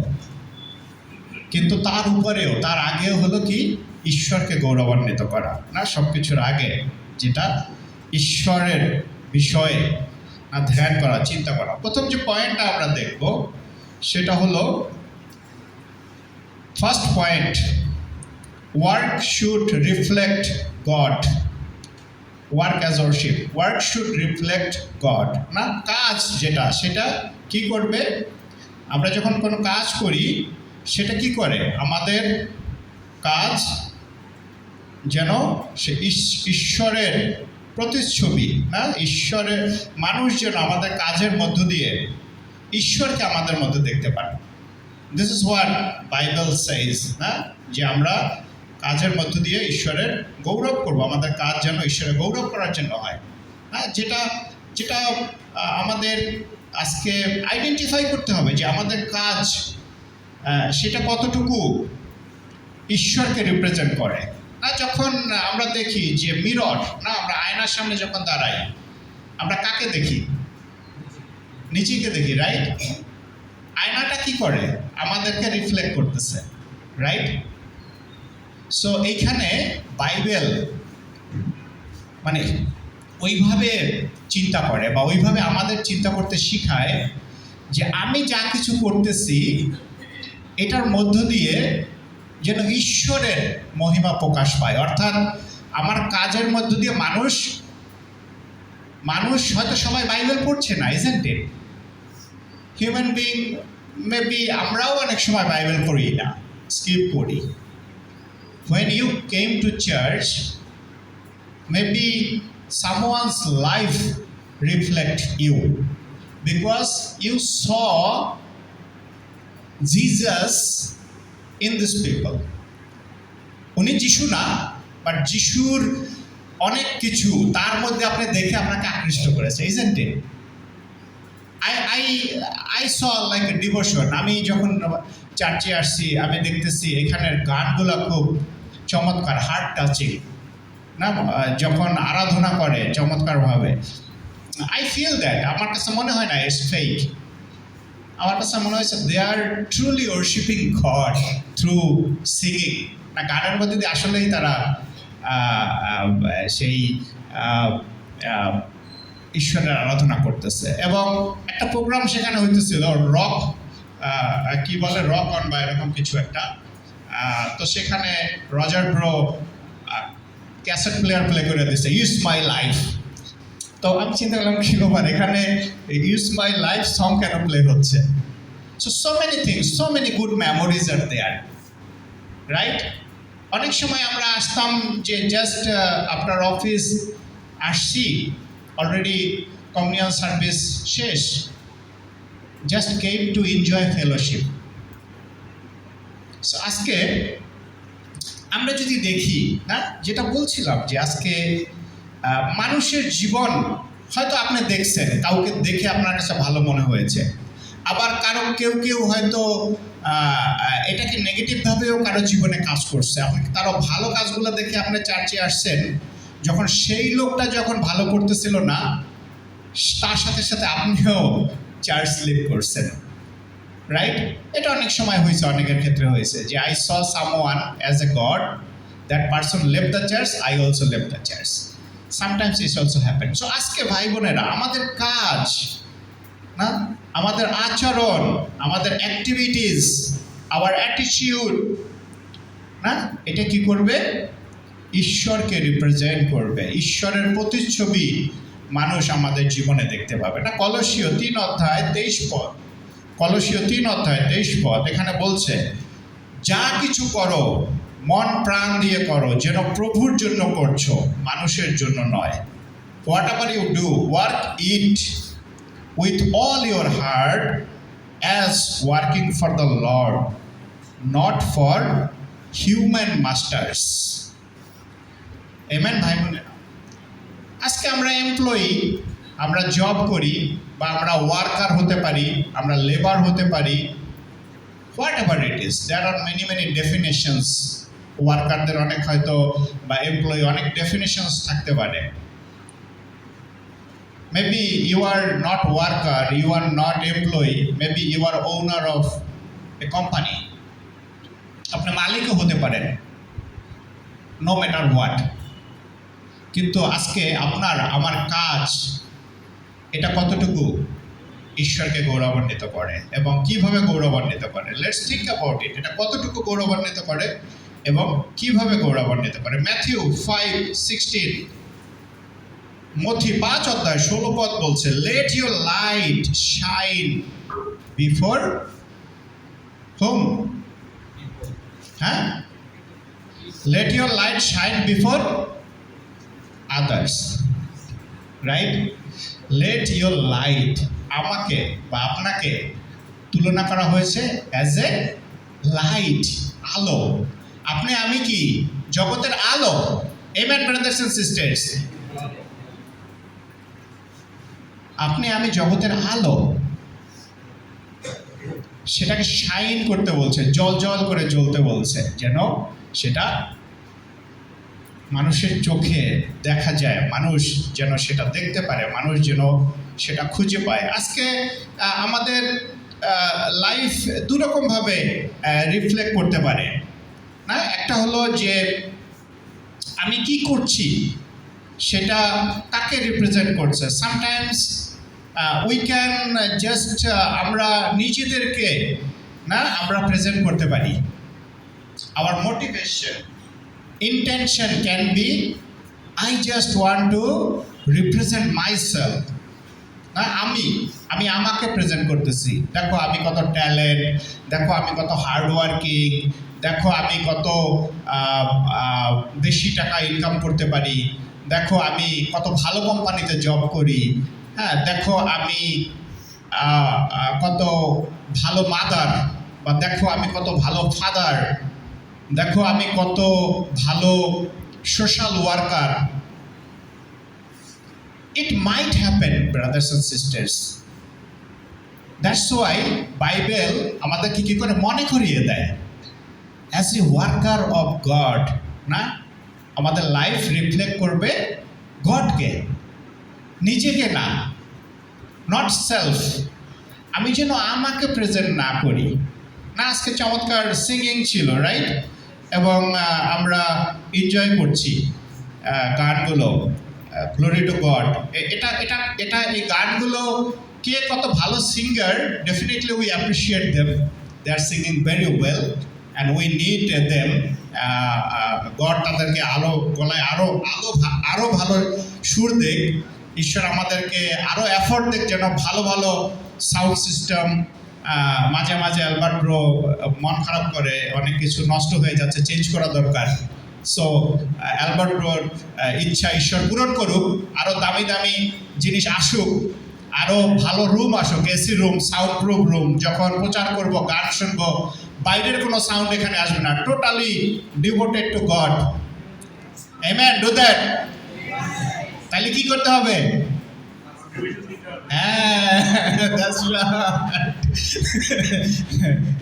[SPEAKER 5] কিন্তু তার উপরেও তার আগেও হলো কি ঈশ্বরকে গৌরবান্বিত করা, না সব কিছুর আগে যেটা ঈশ্বরের বিষয়ে না ধ্যান করা, চিন্তা করা। প্রথম যে পয়েন্টটা আমরা দেখব সেটা হলো first point, work should reflect god. Work as warship, work should reflect god, না কাজ যেটা সেটা কি করবে, আমরা যখন কোনো কাজ করি সেটা কি করে, আমাদের কাজ যেন সে ঈশ্বরের প্রতিচ্ছবি, না ঈশ্বরের মানুষ যেন আমাদের কাজের মধ্য দিয়ে ঈশ্বরকে আমাদের মধ্যে দেখতে পারে। দিস ইজ হোয়াট বাইবেল সেইজ, না যে আমরা কাজের মধ্য দিয়ে ঈশ্বরের গৌরব করব, আমাদের কাজ যেন ঈশ্বরের গৌরব করার জন্য হয়, হ্যাঁ, যেটা যেটা আমাদের আজকে আইডেন্টিফাই করতে হবে যে আমাদের কাজ সেটা কতটুকু ঈশ্বরকে রিপ্রেজেন্ট করে। না যখন আমরা দেখি যে মিরর, না আমরা আয়নার সামনে যখন দাঁড়াই আমরা কাকে দেখি, নিজেকে দেখি, রাইট? আয়নাটা কি করে, আমাদেরকে রিফ্লেক্ট করতেছে, রাইট? সো এইখানে বাইবেল মানে ওইভাবে চিন্তা করে বা ওইভাবে আমাদের চিন্তা করতে শিখায় যে আমি যা কিছু করতেছি এটার মধ্য দিয়ে যেন ঈশ্বরের মহিমা প্রকাশ পায়, অর্থাৎ আমার কাজের মধ্য দিয়ে মানুষ হয়তো সবাই বাইবেল পড়ছে না, isn't it? Human being maybe আমরাও অনেক সময় বাইবেল পড়ি না, স্কিপ করি। When you came to church, maybe someone's life reflect you because you saw Jesus in these people. উনি যিশু না, বাট যিশুর অনেক কিছু তার মধ্যে আপনি দেখে আপনাকে আকৃষ্ট করেছে, isn't it? I saw like a devotion. আমি যখন চার্চে আসছি আমি দেখতেছি এখানের গানগুলো খুব চমৎকার, হার্ট টাচিং, না যখন আরাধনা করে চমৎকারভাবে, আই ফিল দ্যাট, আমার কাছে মনে হয় না ইটস ফেক, আমার কাছে মনে হয়েছে they are truly worshipping God through singing, না গানের মধ্যে দিয়ে আসলেই তারা সেই ঈশ্বরের আরাধনা করতেছে। এবং একটা প্রোগ্রাম সেখানে হইতেছিল, রক কি বলে, রক অন বা এরকম কিছু একটা, তো সেখানে Roger bro cassette player play করে দিচ্ছে ইউজ মাই লাইফ। তো আমি চিন্তা করলাম কি ব্যাপার, এখানে ইউজ মাই লাইফ সং কেন প্লে হচ্ছে? So many things, so many good memories are there, right? অনেক সময় আমরা আসতাম যে জাস্ট আপনার অফিস আসছি, অলরেডি কমিউনিয়ন সার্ভিস শেষ, just came to enjoy fellowship. So আজকে আমরা যদি দেখি, না যেটা বলছিলাম যে আজকে মানুষের জীবন হয়তো আপনি দেখছেন, কাউকে দেখে আপনার কাছে ভালো মনে হয়েছে, আবার কেউ হয়তো এটাকে নেগেটিভভাবেও কারো জীবনে কাজ করছে, আপনি তারও ভালো কাজগুলো দেখে আপনি চার্চে আসছেন, যখন সেই লোকটা যখন ভালো করতেছিল না তার সাথে সাথে আপনিও চার্চ লিভ করছেন, রাইট? এটা অনেক সময় হয়েছে, অনেকের ক্ষেত্রে হয়েছে যে I saw someone as a god, that person leave the church, I also leave the church. Sometimes it's also happen. So আজকে ভাই বোনেরা, আমাদের কাজ না, আমাদের আচরণ, আমাদের অ্যাক্টিভিটিস, আওয়ার অ্যাটিটিউড না, এটা কি করবে? ঈশ্বরকে রিপ্রেজেন্ট করবে, ঈশ্বরের প্রতিচ্ছবি মানুষ আমাদের জীবনে দেখতে পাবে না। কলসীয় 3:23 পদ, কলসীয় 3:23 পদ এখানে বলছে, যা কিছু করো মন প্রাণ দিয়ে করো, যেন প্রভুর জন্য করছো, মানুষের জন্য নয়। Whatever you do, work it with all your heart as working for the Lord, not for human masters. Amen, ভাই বোনেরা। আজকে আমরা এমপ্লয়ি, আমরা জব করি, বা আমরা ওয়ার্কার হতে পারি, আমরা লেবার হতে পারি, whatever it is, there are many many definitions. ওয়ার্কারদের অনেক হয়তো, বা এমপ্লয়ি অনেক ডেফিনেশনস থাকতে পারে। Maybe you are not worker, you are not employee, maybe you are owner of a company. আপনি মালিকও হতে পারেন, no matter what. কিন্তু আজকে আপনার আমার কাজ, এটা কতটুকু ঈশ্বরকে গৌরবান্বিত করে এবং কিভাবে গৌরবান্বিত করে? Let's think about it. এটা কতটুকু গৌরবান্বিত করে এবং কিভাবে গৌরবান্বিত করে? ম্যাথিউ 5:16, মথি 5:16 পদ বলছে, let your light shine before home, হ্যাঁ, let your light shine before others, right? Let your light, আমাকে বা আপনাকে তুলনা করা হয়েছে অ্যাজ এ লাইট, আলো। আপনি আমি কি জগতের আলো? আমেন ব্রাদার্স এন্ড সিস্টার্স, আপনি আমি জগতের আলো, সেটাকে শাইন করতে বলছে, জল জল করে জ্বলতে বলছে, যেন সেটা মানুষের চোখে দেখা যায়, মানুষ যেন সেটা দেখতে পারে, মানুষ যেন সেটা খুঁজে পায়। আজকে আমাদের লাইফ দুরকমভাবে রিফ্লেক্ট করতে পারে না। একটা হলো যে আমি কি করছি সেটা কাকে রিপ্রেজেন্ট করছে। সামটাইমস উই ক্যান জাস্ট আমরা নিজেদেরকে না আমরা প্রেজেন্ট করতে পারি। Our motivation, intention can be, I just want to represent myself. না, আমি আমাকে প্রেজেন্ট করতেছি, দেখো আমি কত ট্যালেন্ট, দেখো আমি কত হার্ড ওয়ার্কিং, দেখো আমি কত বেশি টাকা ইনকাম করতে পারি, দেখো আমি কত ভালো কোম্পানিতে জব করি, হ্যাঁ, দেখো আমি কত ভালো মাদার, বা দেখো আমি কত ভালো ফাদার, দেখো আমি কত ভালো social worker. It might happen, brothers and sisters. That's why Bible আমাদেরকে কি করে মনে করিয়ে দেয়, as a worker of God, না, আমাদের লাইফ রিফ্লেক্ট করবে গডকে, নিজেকে না, নট সেলফ। আমি যেন আমাকে প্রেজেন্ট না করি না। আজকে চমৎকার সিঙ্গিং ছিল, রাইট? এবং আমরা এনজয় করছি গানগুলো, গ্লোরি টু গড। এটা এটা এটা এই গানগুলো কে কত ভালো singer, definitely we appreciate them, they are singing very well and we need them. God তাদেরকে গলায় আরও ভালো সুর দেখ, ঈশ্বর আমাদেরকে আরও এফোর্ট দেখ, যেন ভালো ভালো সাউন্ড সিস্টেম। মাঝে মাঝে অ্যালবার্ট ব্রো মন খারাপ করে, অনেক কিছু নষ্ট হয়ে যাচ্ছে, চেঞ্জ করা দরকার। সো অ্যালবার্ট ব্রোর ইচ্ছা ঈশ্বর পূরণ করুক, আরও দামি দামি জিনিস আসুক, আরও ভালো রুম আসুক, AC room, sound proof room. যখন প্রচার করব, গান শুনবো, বাইরের কোনো সাউন্ড এখানে আসবে না, totally devoted to god. Amen, do that. তাহলে কি করতে হবে? That's right.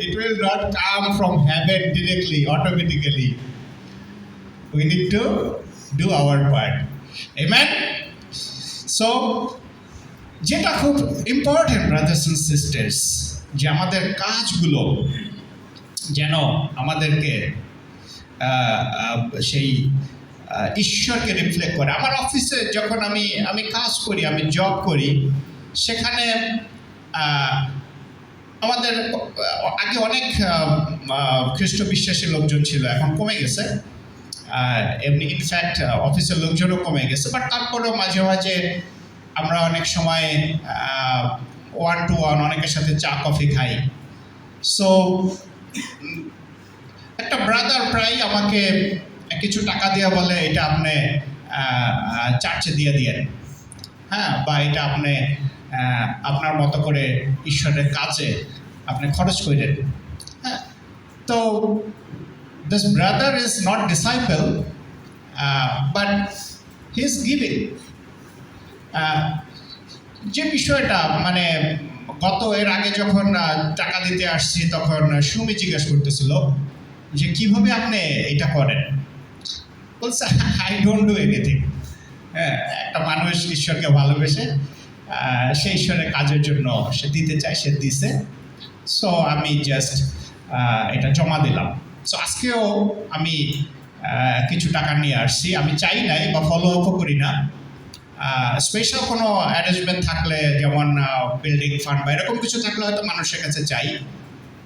[SPEAKER 5] It will not come from heaven directly, automatically. We need to do our part. Amen? So, যেটা খুব ইম্পর্টেন্ট ব্রাদার্স অ্যান্ড সিস্টার্স, যে আমাদের কাজগুলো যেন আমাদেরকে সেই ঈশ্বরকে রিফ্লেক্ট করে। আমার অফিসে যখন আমি কাজ করি, আমি জব করি, সেখানে আমাদের আগে অনেক খ্রিস্ট বিশ্বাসী লোকজন ছিল, এখন কমে গেছে। এমনি ইনফ্যাক্ট অফিসের লোকজনও কমে গেছে, বাট তারপরেও মাঝে মাঝে আমরা অনেক সময় 1-to-1 অনেকের সাথে চা কফি খাই। সো একটা ব্রাদার প্রায় আমাকে কিছু টাকা দিয়ে বলে, এটা আপনি চার্চে দিয়ে দিয়েন, হ্যাঁ, বা এটা আপনি আপনার মতো করে ঈশ্বরের কাজে আপনি খরচ করেন। হ্যাঁ, তো this brother is not disciple, but he is giving. যে বিষয়টা মানে এর আগে যখন টাকা দিতে আসছি, তখন সুমি জিজ্ঞেস করতেছিল যে কিভাবে আপনি এটা করেন। বলছে আই ডোন্ট ডু এনিথিং। হ্যাঁ, একটা মানুষ ঈশ্বরকে ভালোবেসে সেই ঈশ্বরের কাজের জন্য সে দিতে চায়, সে দিছে। সো আমি জাস্ট এটা জমা দিলাম। সো আজকেও আমি কিছু টাকা নিয়ে আসছি। আমি চাই নাই বা ফলো আপও করি না। স্পেশাল কোনো অ্যারেঞ্জমেন্ট থাকলে, যেমন বিল্ডিং ফান্ড বা এরকম কিছু থাকলে হয়তো মানুষের কাছে চাই,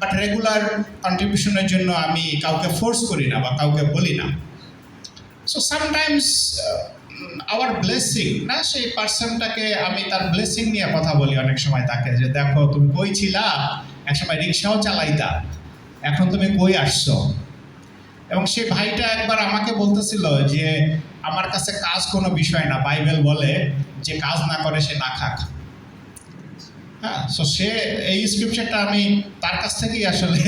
[SPEAKER 5] বাট রেগুলার কন্ট্রিবিউশনের জন্য আমি কাউকে ফোর্স করি না বা কাউকে বলি না। সো সামটাইমস আওয়ার ব্লেসিং, না, সেই পার্সনটাকে আমি তার ব্লেসিং নিয়ে কথা বলি অনেক সময় তাকে, যে দেখো তুমি কই ছিলা, একসময় রিক্সাও চালাইতা, এখন তুমি কই আসছো। এবং সেই ভাইটা একবার আমাকে বলতেছিল যে আমার কাছে কাজ কোনো বিষয় না, বাইবেল বলে যে কাজ না করে সে না খাক। হ্যাঁ, সো সে এই স্ক্রিপচারটা আমি তার কাছ থেকেই আসলে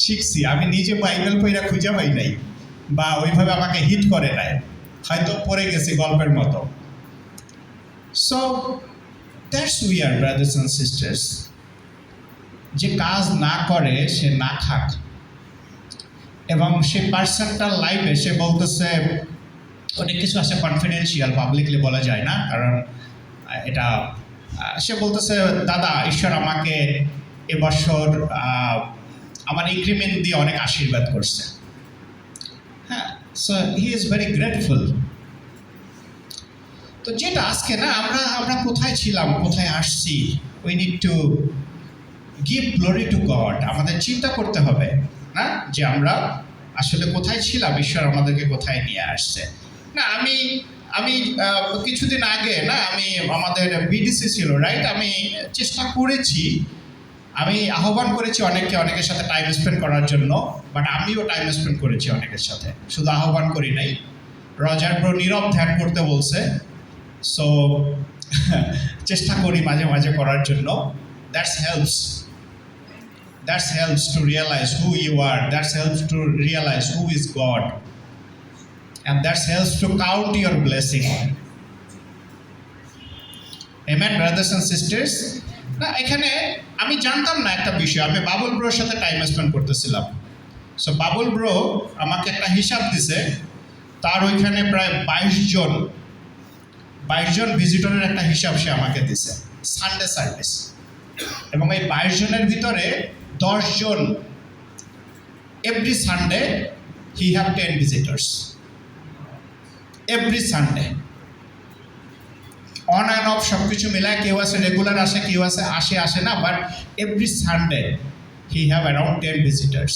[SPEAKER 5] শিখছি। আমি নিজে বাইবেল পড়া খুঁজে পাই নাই, বা ওইভাবে আমাকে হিট করে নাই, হয়তো পড়ে গেছি গল্পের মতো। So that's we are brothers and sisters. যে কাজ না করে সে না খাক। এবং সে পার্সনটার লাইফে সে বলতেছে, অনেক কিছু আছে কনফিডেন্সিয়াল, পাবলিকলি বলা যায় না, কারণ এটা সে বলতেছে, দাদা ঈশ্বর আমাকে এবছর আমার ইনক্রিমেন্ট দিয়ে অনেক আশীর্বাদ করছে। হ্যাঁ, so he is very grateful. তো যেটা আজকে না আমরা কোথায় ছিলাম, কোথায় আসছি, we need to give glory to god. আমাদের চিন্তা করতে হবে না যে আমরা আসলে কোথায় ছিলাম, ঈশ্বর আমাদেরকে কোথায় নিয়ে আসছে। না, আমি কিছুদিন আগে না, আমাদের বিডিসি ছিল, রাইট, আমি চেষ্টা করেছি, আমি আহ্বান করেছি অনেকের সাথে টাইম স্পেন্ড করার জন্য, বাট আমিও টাইম স্পেন্ড করেছি অনেকের সাথে, শুধু আহ্বান করি নাই। রজার ব্রো নীরব ধ্যান করতে বলছে, সো চেষ্টা করি মাঝে মাঝে করার জন্য। That helps to realize who you are. That helps to realize who is God. And that helps to count your blessing. Amen, brothers and sisters. না, এখানে আমি জানতাম না একটা বিষয়। আমি বাবুল ব্রোর সাথে টাইম স্পেন্ড করতেছিলাম। সো বাবুল ব্রো আমাকে একটা হিসাব দিছে, তার ওইখানে প্রায় 22 জন ভিজিটরের একটা হিসাব সে আমাকে দিছে, সানডে সার্ভিস। এবং এই 22 জনের ভিতরে 10 জন every Sunday he have 10 visitors every Sunday, on and off সব কিছু মিলায়। কেউ আছে রেগুলার আসে, কেউ আসে না, but every Sunday he have around 10 visitors.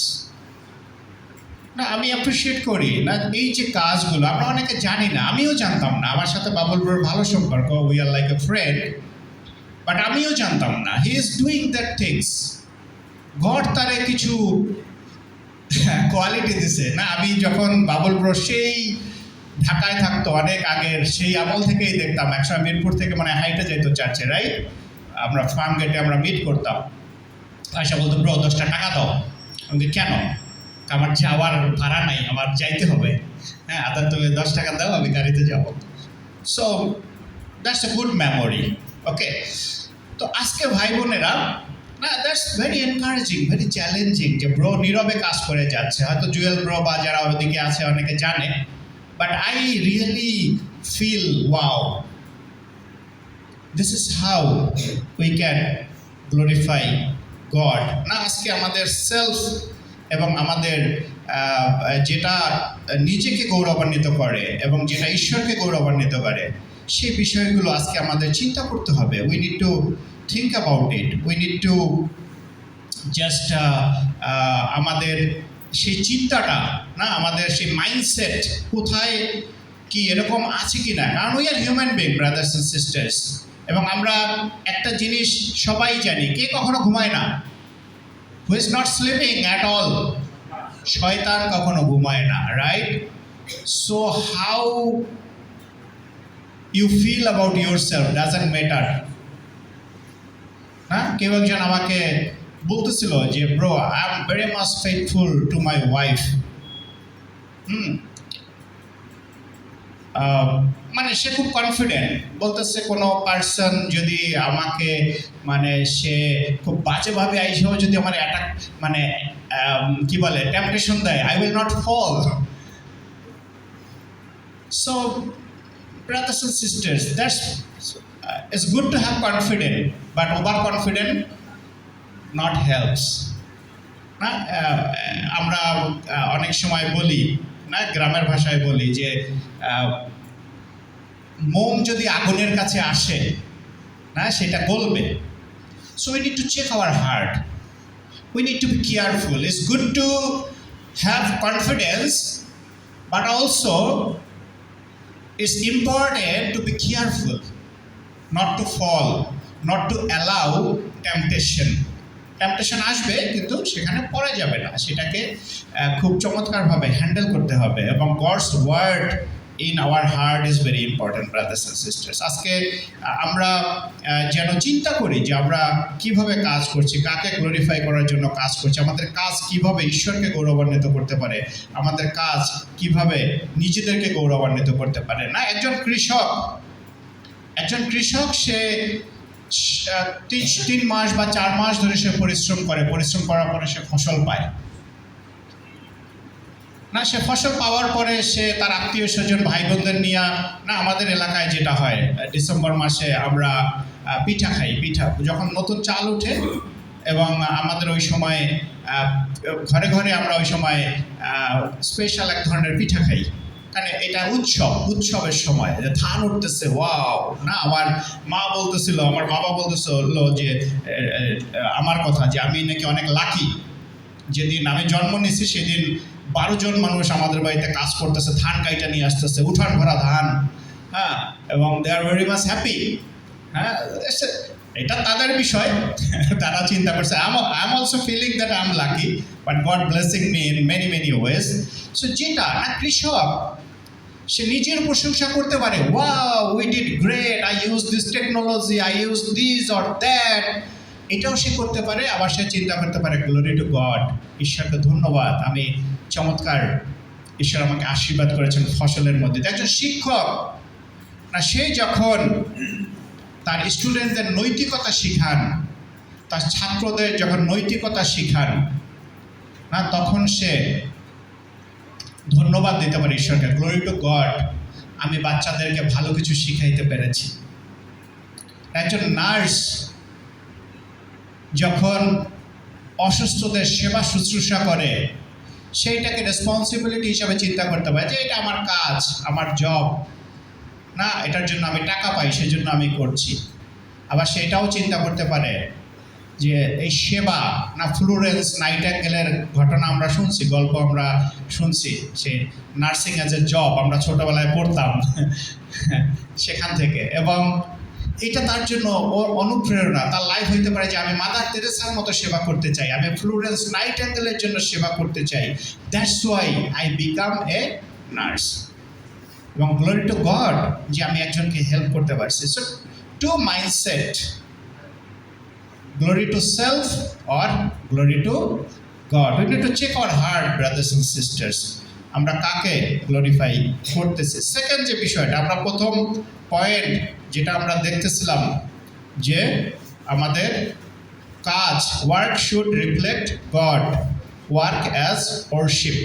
[SPEAKER 5] না, আমি অ্যাপ্রিসিয়েট করি না এই যে কাজগুলো, আমরা অনেকে জানি না, আমিও জানতাম না। আমার সাথে বাবুল ব্রোর ভালো সম্পর্ক, we are like a friend, but আমিও জানতাম না he is doing that things. God তারে কিছু কোয়ালিটি দিছে না। আমি যখন বাবুল ব্রো সেই ঢাকায় থাকতো অনেক আগের, সেই আমল থেকেই দেখতাম, একসময় মিরপুর থেকে মানে হাইটে যেত চার্চে, রাইট, আমরা ফার্ম গেটে আমরা মিট করতাম। আয়সা বলতো, ব্রো 10টা টাকা দাও। আমি কেন? আমার যাওয়ার ভাড়া নাই, আমার যাইতে হবে। হ্যাঁ, আদার তুমি 10 টাকা দাও, আমি গাড়িতে যাব। So that's a good memory. Okay, তো আজকে ভাই বোনেরা, না, that's very encouraging, very challenging যে ব্রো নীরবে কাজ করে যাচ্ছে। হয়তো জুয়েল ব্রো বা যারা ওদিকে আছে অনেকে জানে, but I really feel wow, this is how we can glorify God. না আজকে আমাদের সেলফ এবং আমাদের যেটা নিজেকে গৌরবান্বিত করে এবং যেটা ঈশ্বরকে গৌরবান্বিত করে, সেই বিষয়গুলো আজকে আমাদের চিন্তা করতে হবে। We need to think about it, we need two just আমাদের সেই চিন্তাটা, না আমাদের সেই মাইন্ডসেট কোথায় কি এরকম আছে কি না, কারণ we are human being brothers and sisters. এবং আমরা একটা জিনিস সবাই জানি, কে কখনো ঘুমায় না? Who is not sleeping at all? শয়তান কখনো ঘুমায় না, right? So how you feel about your self doesn't matter. হ্যাঁ, কেউ একজন আমাকে বলতেছিল যে bro, I am very much faithful to my wife. মানে সে খুব কনফিডেন্ট, বলতেছে কোনো পার্সন যদি আমাকে মানে সে খুব বাজেভাবে আইসেও যদি আমার অ্যাটাক মানে কি বলে টেম্পটেশন দেয়, I will not fall. So brothers and sisters, it's good to have confidence, but overconfident not helps. না আমরা অনেক সময় বলি, না গ্রামের ভাষায় বলি যে মোম যদি আগুনের কাছে আসে, না সেটা গলবে। So we need to check our heart, we need to be careful. It's good to have confidence, but also it's important to be careful not to fall, not to allow temptation. Temptation আসবে কিন্তু সেখানে পড়ে যাবে না, সেটাকে খুব চমৎকারভাবে handle করতে হবে। এবং God's word in our heart is very important brothers and sisters. আজকে আমরা যেন চিন্তা করি যে আমরা কিভাবে কাজ করছি, কাকে গ্লোরিফাই করার জন্য কাজ করছি, আমাদের কাজ কিভাবে ঈশ্বরকে গৌরবান্বিত করতে পারে, আমাদের কাজ কিভাবে নিজেদেরকে গৌরবান্বিত করতে পারে। না একজন কৃষক সে 3 মাস বা 4 মাস ধরে সে পরিশ্রম করার পরে সে ফসল পায়। না সে ফসল পাওয়ার পরে সে তার আত্মীয় স্বজন ভাই বোনদের নিয়ে, না আমাদের এলাকায় যেটা হয় ডিসেম্বর মাসে আমরা পিঠা খাই। পিঠা যখন নতুন চাল উঠে, এবং আমাদের ওই সময় ঘরে ঘরে আমরা ওই সময় স্পেশাল এক ধরনের পিঠা খাই, কারণ এটা উৎসবের সময় যে ধান উঠতেছে, ওয়াও। না আমার মা বলতেছিল, আমার বাবা বলতেছিল যে আমার কথা যে আমি নাকি অনেক লাকি, যেদিন আমি জন্ম নিয়েছি সেদিন 12 জন মানুষ আমাদের বাড়িতে কাজ করতেছে, ধান কাইটা নিয়ে আসতেছে, উঠান ভরা ধান। হ্যাঁ, এবং they are very much happy. হ্যাঁ, এটা তাদের বিষয়, তারা চিন্তা করছে। I am also feeling that I am lucky, but God blessing me in many many ways. So যেটা না কৃষক সে নিজের প্রশংসা করতে পারে, wow we did great, I use this technology, I use this or that, এটাও সে করতে পারে। আবার সে চিন্তা করতে পারে গ্লোরি টু গড, ঈশ্বরকে ধন্যবাদ, আমি চমৎকার, ঈশ্বর আমাকে আশীর্বাদ করেছেন ফসলের মধ্যে। একজন শিক্ষক না সে যখন তার স্টুডেন্টদের নৈতিকতা শিখান, তার ছাত্রদের যখন নৈতিকতা শিখান, না তখন সে ধন্যবাদ দিতে পারে ঈশ্বরকে, গ্লোরি টু গড, আমি বাচ্চাদেরকে ভালো কিছু শিখাইতে পেরেছি। একজন নার্স যখন অসুস্থদের সেবা শুশ্রূষা করে, সেইটাকে রেসপন্সিবিলিটি হিসাবে চিন্তা করতে পারে যে এটা আমার কাজ, আমার জব, না এটার জন্য আমি টাকা পাই সেজন্য আমি করছি। আবার সেটাও চিন্তা করতে পারে যে এই সেবা, না ফ্লোরেন্স নাইটিঙ্গেলের ঘটনা আমরা শুনছি, গল্প আমরা শুনছি, সে নার্সিং অ্যাজ এ জব আমরা ছোটোবেলায় পড়তাম সেখান থেকে। এবং এটা তার জন্য ওর অনুপ্রেরণা, তার লাইফ হইতে পারে যে আমি মাদার তেরেসার মতো সেবা করতে চাই, আমি ফ্লোরেন্স নাইটিঙ্গেলের জন্য সেবা করতে চাই, that's why I become a nurse. এবং গ্লোরি টু গড যে আমি একজনকে হেল্প করতে পারছি। So to mindset, glory to self or glory to God. We need to check our heart, brothers and sisters. আমরা কাকে গ্লোরিফাই করতেছি। সেকেন্ড যে বিষয়টা, আমরা প্রথম পয়েন্ট যেটা আমরা দেখতেছিলাম যে আমাদের কাজ, work should reflect god, work as warship.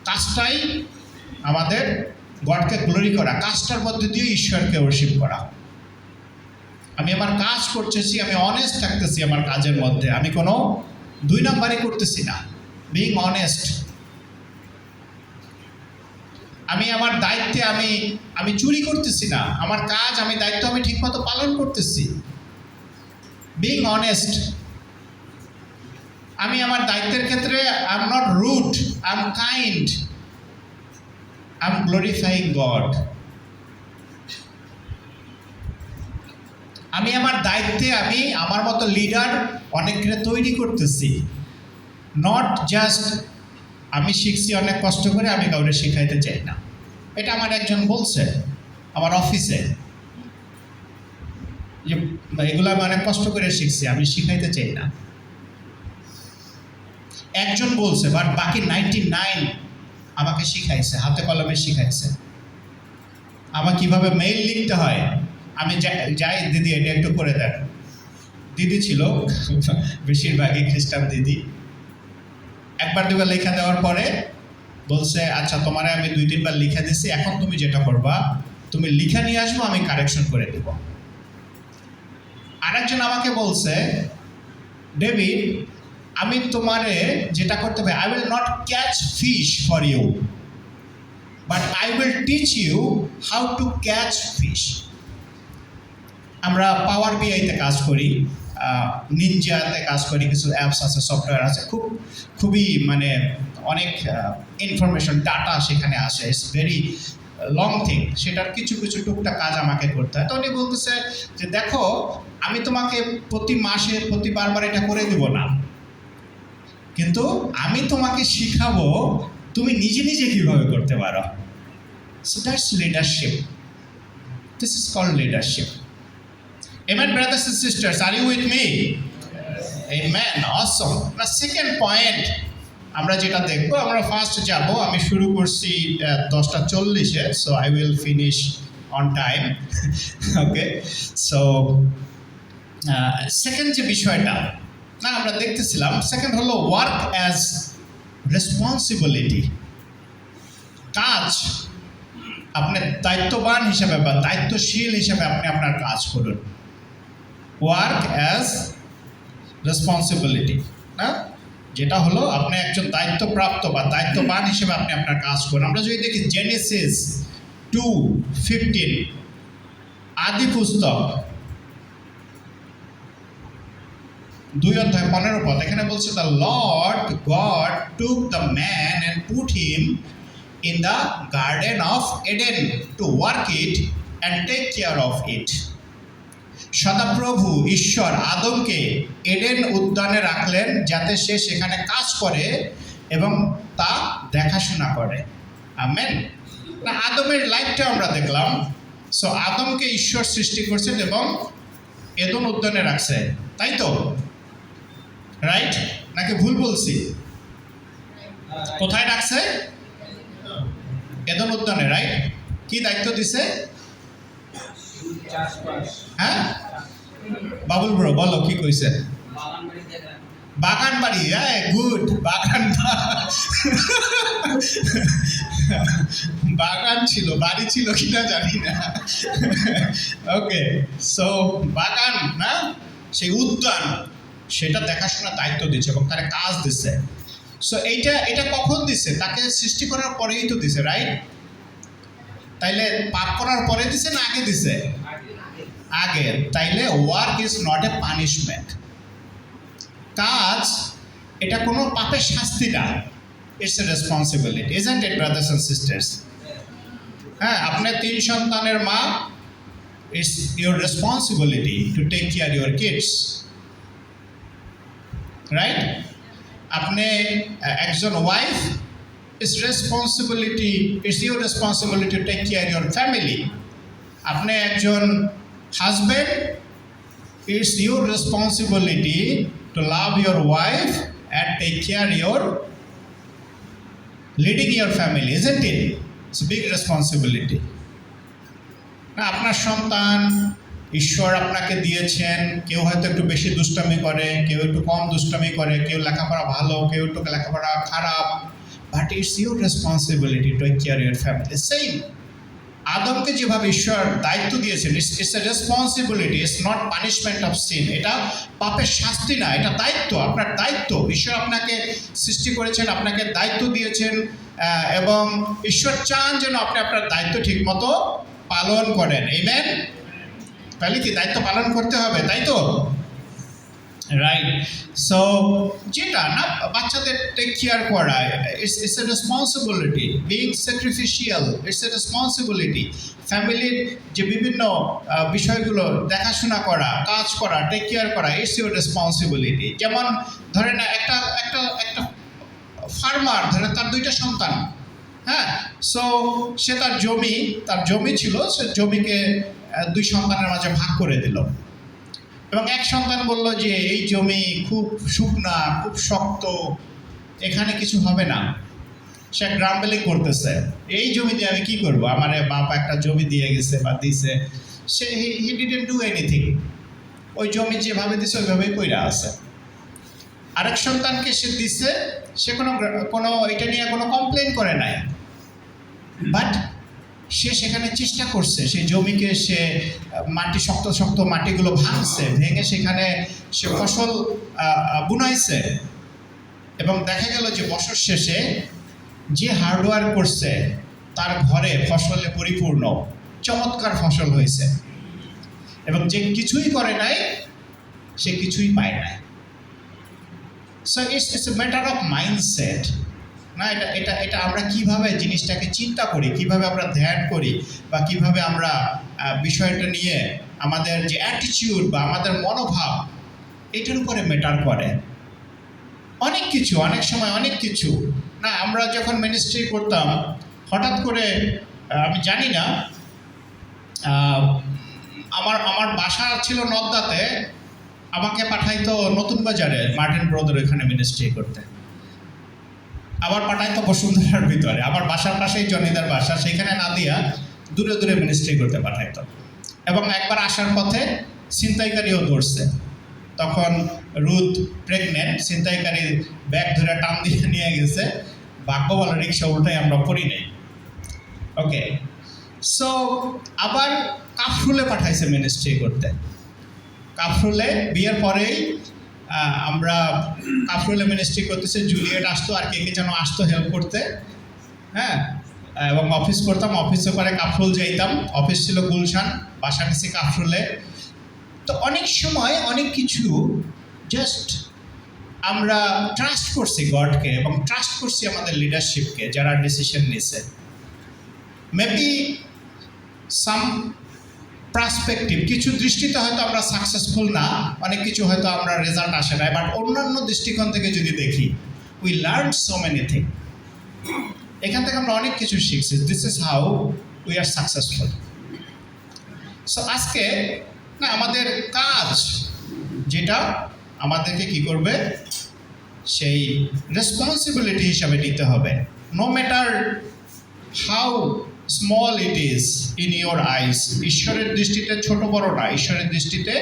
[SPEAKER 5] কাজটাই আমাদের গডকে গ্লোরি করা, কাজটার মধ্যে দিয়ে ঈশ্বরকে ওয়ারশিপ করা। আমি আমার কাজ করতেছি, আমি অনেস্ট থাকতেছি আমার কাজের মধ্যে, আমি কোনো 2 নাম্বারই করতেছি না, বিং অনেস্ট। আমি আমার দায়িত্বে আমি চুরি করতেছি না, আমার কাজ আমি দায়িত্ব আমি ঠিকমতো পালন করতেছি, বিং অনেস্ট। আমি আমার দায়িত্বের ক্ষেত্রে I am not rude, I am kind, I am glorifying God. আমি আমার দায়িত্বে আমি আমার মতো লিডার অনেককে তৈরি করতেছি, নট জাস্ট আমি শিখছি অনেক কষ্ট করে, আমি কাউকে শেখাইতে চাই না। এটা আমার একজন বলছে আমার অফিসে, যে এগুলো আমি অনেক কষ্ট করে শিখছি, আমি শিখাইতে চাই না। একজন বলছে, বাট বাকি 99 আমাকে শিখাইছে, হাতে কলমে শিখাইছে। আমার কিভাবে মেইল লিখতে হয় আমি যাই, দিদি এটা একটু করে দেন। দিদি ছিল বেশিরভাগই খ্রিস্টান দিদি। একবার 2বার লেখা দেওয়ার পরে বলছে, আচ্ছা তোমারে আমি 2-3 বার লিখে দিছি, এখন তুমি যেটা করবা তুমি লিখে নিয়ে আসবো, আমি কারেকশন করে দেব। আরেকজন আমাকে বলছে, ডেভিড আমি তোমারে যেটা করতে হবে, I will not catch fish for you, but I will teach you how to catch fish. আমরা পাওয়ার বিআইতে কাজ করি, নিনজাতে কাজ করি, কিছু অ্যাপস আছে, সফটওয়্যার আছে, খুবই মানে অনেক ইনফরমেশন ডাটা সেখানে আসে, ইটস ভেরি লং থিং। সেটার কিছু কিছু টুকটাক কাজ আমাকে করতে হয়। তো উনি বলতেছে যে দেখো, আমি তোমাকে প্রতি মাসে প্রতি বারবার এটা করে দেব না, কিন্তু আমি তোমাকে শিখাবো তুমি নিজে নিজে কীভাবে করতে পারো। So that's leadership, this is called leadership. Amen, brothers and sisters, are you with me? Amen, awesome. Now second point আমরা যেটা দেখবো, আমরা ফার্স্ট যাব, আমি শুরু করছি 10:40-এ, so I will finish on time. Okay, so second যে বিষয়টা না আমরা দেখতেছিলাম, সেকেন্ড হলো ওয়ার্ক অ্যাজ রেসপন্সিবিলিটি। কাজ আপনি দায়িত্ববান হিসাবে বা দায়িত্বশীল হিসাবে আপনি আপনার কাজ করুন। ওয়ার্ক অ্যাজ রেসপন্সিবিলিটি, না যেটা হলো আপনি একজন দায়িত্বপ্রাপ্ত বা দায়িত্ববান হিসেবে আপনি আপনার কাজ করুন। আমরা যদি দেখি জেনেসিস 2:15, আদি পুস্তক 2:15, এখানে বলছে, the Lord god took the man and put him in the garden of Eden to work it and take care of it. সদাপ্রভু ঈশ্বর আদমকে এডেন উদ্যানে রাখলেন যাতে সে সেখানে কাজ করে এবং তা দেখাশোনা করে। আমেন। না, আদমের লাইফটা আমরা দেখলাম। সো আদমকে ঈশ্বর সৃষ্টি করছেন এবং এডেন উদ্যানে রাখছে, তাই তো? রাইট নাকি ভুল বলছি? কোথায় রাখছে? এডেন উদ্যানে, রাইট? কি দায়িত্ব দিছে? হ্যাঁ, বাবুল ব্রো বলো কি কইছে? বাগান বাড়ি। হ্যাঁ, গুড, বাগান। বাগান ছিল, বাড়ি ছিল কিনা জানি না। ওকে, সো বাগান না, সেই উদ্যান, সেটা দেখাশোনার দায়িত্ব দিচ্ছে এবং তারা কাজ দিচ্ছে। সো এটা কখন দিছে? তাকে সৃষ্টি করার পরেই তো দিছে, রাইট? তাইলে পাপ করার পরে দিছে না আগে দিছে? আগে। তাইলে work is not a punishment. কাজ এটা কোনো পাপের শাস্তি না, it's a responsibility, isn't it brothers and sisters? হ্যাঁ, আপনার 3 সন্তানের মা, it's your responsibility to take care your kids, right? আপনি একজন wife, it's responsibility, it's your responsibility to take care your family. আপনি একজন husband, it's your responsibility to love your wife and take care leading your family, isn't it? It's a big responsibility. না, আপনার সন্তান ঈশ্বর আপনাকে দিয়েছেন, কেউ হয়তো একটু বেশি দুষ্টামি করে, কেউ একটু কম দুষ্টামি করে, কেউ লেখাপড়া ভালো, কেউ একটু লেখাপড়া খারাপ, but it's your responsibility to take care your family. Same আদমকে যেভাবে ঈশ্বর দায়িত্ব দিয়েছেন, it's a responsibility, it's not punishment of sin. এটা পাপের শাস্তি না, এটা দায়িত্ব, আপনার দায়িত্ব। ঈশ্বর আপনাকে সৃষ্টি করেছেন, আপনাকে দায়িত্ব দিয়েছেন, এবং ঈশ্বর চান যেন আপনি আপনার দায়িত্ব ঠিকমতো পালন করেন। আমেন। তাহলে কি দায়িত্ব পালন করতে হবে, তাই তো? রাইট। সো যেটা না, বাচ্চাদের টেক কেয়ার করা, it's a responsibility. Being sacrificial, it's a responsibility. ফ্যামিলির যে বিভিন্ন বিষয়গুলো দেখাশোনা করা, কাজ করা, টেক কেয়ার করা, ইটস ইউর রেসপন্সিবিলিটি। যেমন ধরেন একটা একটা একটা ফার্মার, ধরেন তার 2টা সন্তান, হ্যাঁ, সো সে তার জমি ছিল, সে জমিকে 2 সন্তানের মাঝে ভাগ করে দিল। এবং এক সন্তান বলল যে এই জমি খুব শুকনা, খুব শক্ত, এখানে কিছু হবে না। সে গ্রাম্বেলিং করতেছে, এই জমি দিয়ে আমি কি করব, আমার বাপ একটা জমি দিয়ে গেছে বা দিছে, সে হি ডিডন্ট ডু এনিথিং। ওই জমি যেভাবে দিছে ওইভাবেই কইরা আছে। আরেক সন্তানকে সে দিছে, সে কোনো এটা নিয়ে কোনো কমপ্লেন করে নাই, বাট সে সেখানে চেষ্টা করছে, সেই জমিকে সে শক্ত শক্ত মাটিগুলো ভাঙছে, ভেঙে সেখানে সে ফসল বুনাইছে। এবং দেখা গেল যে বছর শেষে যে হার্ডওয়ার্ক করছে তার ঘরে ফসলে পরিপূর্ণ, চমৎকার ফসল হয়েছে। এবং যে কিছুই করে নাই সে কিছুই পায় নাই। So it's a matter of mindset না। এটা আমরা কিভাবে জিনিসটাকে চিন্তা করি, কিভাবে আমরা ধ্যান করি, বা কিভাবে আমরা বিষয়টা নিয়ে আমাদের যে অ্যাটিটিউড বা আমাদের মনোভাব, এটার উপরে ম্যাটার করে অনেক কিছু। অনেক সময় অনেক কিছু না, আমরা যখন মিনিস্ট্রি করতাম, হঠাৎ করে আমি জানি না, আমার বাসা ছিল নদ্দাতে, আমাকে পাঠাইতো নতুন বাজারে মার্টিন ব্রদের ওইখানে মিনিস্ট্রি করতে। আবার পাঠাইতো বসুন্ধরার ভিতরে, আমার বাসার পাশেই জনিদার বাসা, সেইখানে না দিয়া দূরে দূরে মিনিস্ট্রি করতে পাঠাইতো। এবং একবার আসার পথে ছিনতাইকারীও ধরছে। তখন রুথ প্রেগনেন্ট, ছিনতাইকারী ব্যাগ ধরে টান দিয়ে নিয়ে গেছে। ভাগ্য বলে রিক্সা উল্টাই আমরা পড়ি নাই। ওকে, সো আবার কাফরুলে পাঠাইছে মিনিস্ট্রি করতে। কাফরুলে বিয়ের পরেই আমরা কাফরুলে মিনিস্ট্রি করতেছে। জুলিয়েট আসতো, আর কে যেন আসতো হেল্প করতে, হ্যাঁ। এবং অফিস করতাম, অফিসে পরে কাফরুল যাইতাম। অফিস ছিল গুলশান, বাসা নিছি কাফরুলে। তো অনেক সময় অনেক কিছু জাস্ট আমরা ট্রাস্ট করছি গডকে, এবং ট্রাস্ট করছি আমাদের লিডারশিপকে যারা ডিসিশন নিছে। মেবি সাম পার্সপেক্টিভ, কিছু দৃষ্টিতে হয়তো আমরা সাকসেসফুল না, অনেক কিছু হয়তো আমরা রেজাল্ট আসে না, বাট অন্যান্য দৃষ্টিকোণ থেকে যদি দেখি, we learn so many thing. এখান থেকে আমরা অনেক কিছু শিখছি। This is how we are successful. So আজকে না, আমাদের কাজ যেটা আমাদেরকে কি করবে, সেই রেসপন্সিবিলিটি হিসাবে নিতে হবে। No matter how small it is in your eyes. ঈশ্বরের দৃষ্টিতে ছোট বড় না, ঈশ্বরের দৃষ্টিতে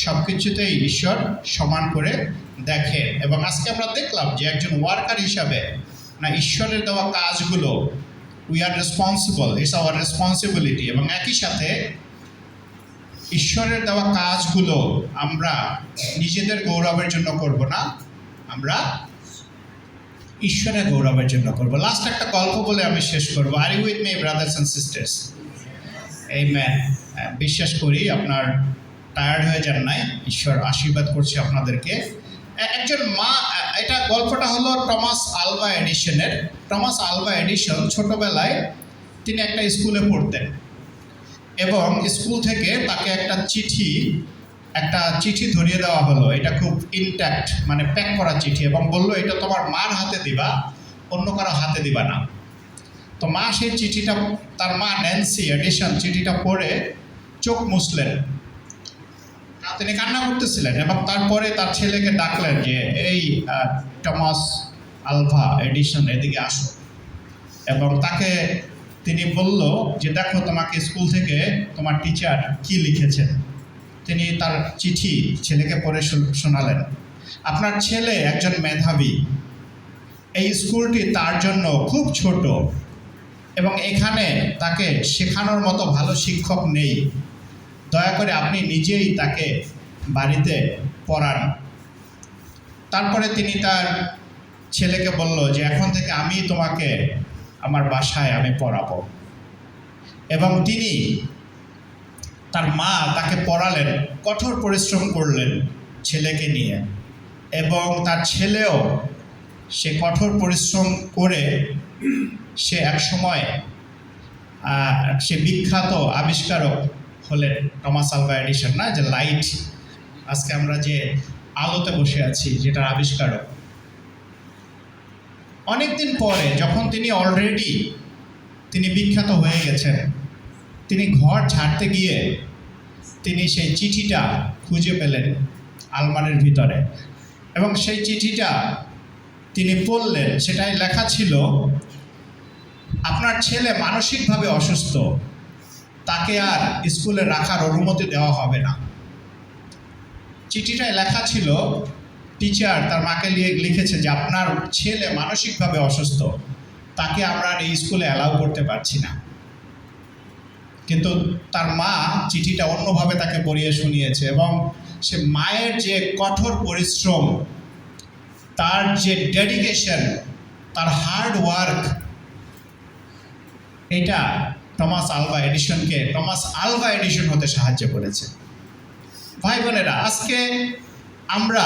[SPEAKER 5] সব কিছুতেই ঈশ্বর সমান করে দেখে। এবং আজকে আমরা দেখলাম যে একজন ওয়ার্কার হিসাবে না, ঈশ্বরের দেওয়া কাজগুলো we are responsible, it's our responsibility. এবং একই সাথে ঈশ্বরের দেওয়া কাজগুলো আমরা নিজেদের গৌরবের জন্য করব না, আমরা ঈশ্বরের গৌরবের জন্য করব। লাস্ট একটা গল্প বলে আমি শেষ করব। Are you with me brothers and sisters? Amen. বিশ্বাস করি আপনার টায়ার্ড হয়ে যান নাই, ঈশ্বর আশীর্বাদ করছে আপনাদেরকে। একজন মা, এটা গল্পটা হলো টমাস আলভা এডিসনের। টমাস আলভা এডিসন ছোটবেলায় তিনি একটা স্কুলে পড়তেন, এবং স্কুল থেকে তাকে একটা চিঠি ধরিয়ে দেওয়া হলো। এটা খুব ইনট্যাক্ট, মানে প্যাক করা চিঠি, এবং বললো এটা তোমার মার হাতে দিবা, অন্য কারো হাতে দিবা না। তো মা সেই চিঠিটা, তার মা ন্যান্সি এডিসন চিঠিটা পড়ে চোখ মুছলেন, তিনি কান্না করতেছিলেন। এবং তারপরে তার ছেলেকে ডাকলেন যে এই টমাস আলভা এডিসন, এদিকে আসো। এবং তাকে তিনি বলল যে দেখো, তোমাকে স্কুল থেকে তোমার টিচার কি লিখেছেন। তিনি তার চিঠি ছেলেকে পড়ে শোনালেন। আপনার ছেলে একজন মেধাবী, এই স্কুলটি তার জন্য খুব ছোট, এবং এখানে তাকে শেখানোর মতো ভালো শিক্ষক নেই, দয়া করে আপনি নিজেই তাকে বাড়িতে পড়ান। তারপরে তিনি তার ছেলেকে বলল যে এখন থেকে আমি তোমাকে আমার বাসায় আমি পড়াবো। এবং তিনি তার মা তাকে পড়ালেন, কঠোর পরিশ্রম করলেন ছেলেকে নিয়ে, এবং তার ছেলেও সে কঠোর পরিশ্রম করে সে একসময় সে বিখ্যাত আবিষ্কারক হলেন, টমাস আলভা এডিসন, না, যে লাইট, আজকে আমরা যে আলোতে বসে আছি যেটার আবিষ্কারক। অনেকদিন পরে যখন তিনি বিখ্যাত হয়ে গেছেন, তিনি ঘর ঝাড়তে গিয়ে তিনি সেই চিঠিটা খুঁজে পেলেন আলমারির ভিতরে, এবং সেই চিঠিটা তিনি পড়লেন। সেটাই লেখা ছিল, আপনার ছেলে মানসিকভাবে অসুস্থ, তাকে আর স্কুলে রাখার অনুমতি দেওয়া হবে না। চিঠিটায় লেখা ছিল, টিচার তার মাকে লিখেছে যে আপনার ছেলে মানসিকভাবে অসুস্থ, তাকে আমরা আর এই স্কুলে অ্যালাউ করতে পারছি না। কিন্তু তার মা চিঠিটা অন্যভাবে তাকে পড়িয়ে শুনিয়েছে, এবং সে মায়ের যে কঠোর পরিশ্রম, তার যে ডেডিকেশন, তার হার্ড ওয়ার্ক, এটা টমাস আলভা এডিসন হতে সাহায্য করেছে। ভাই বোনেরা, আজকে আমরা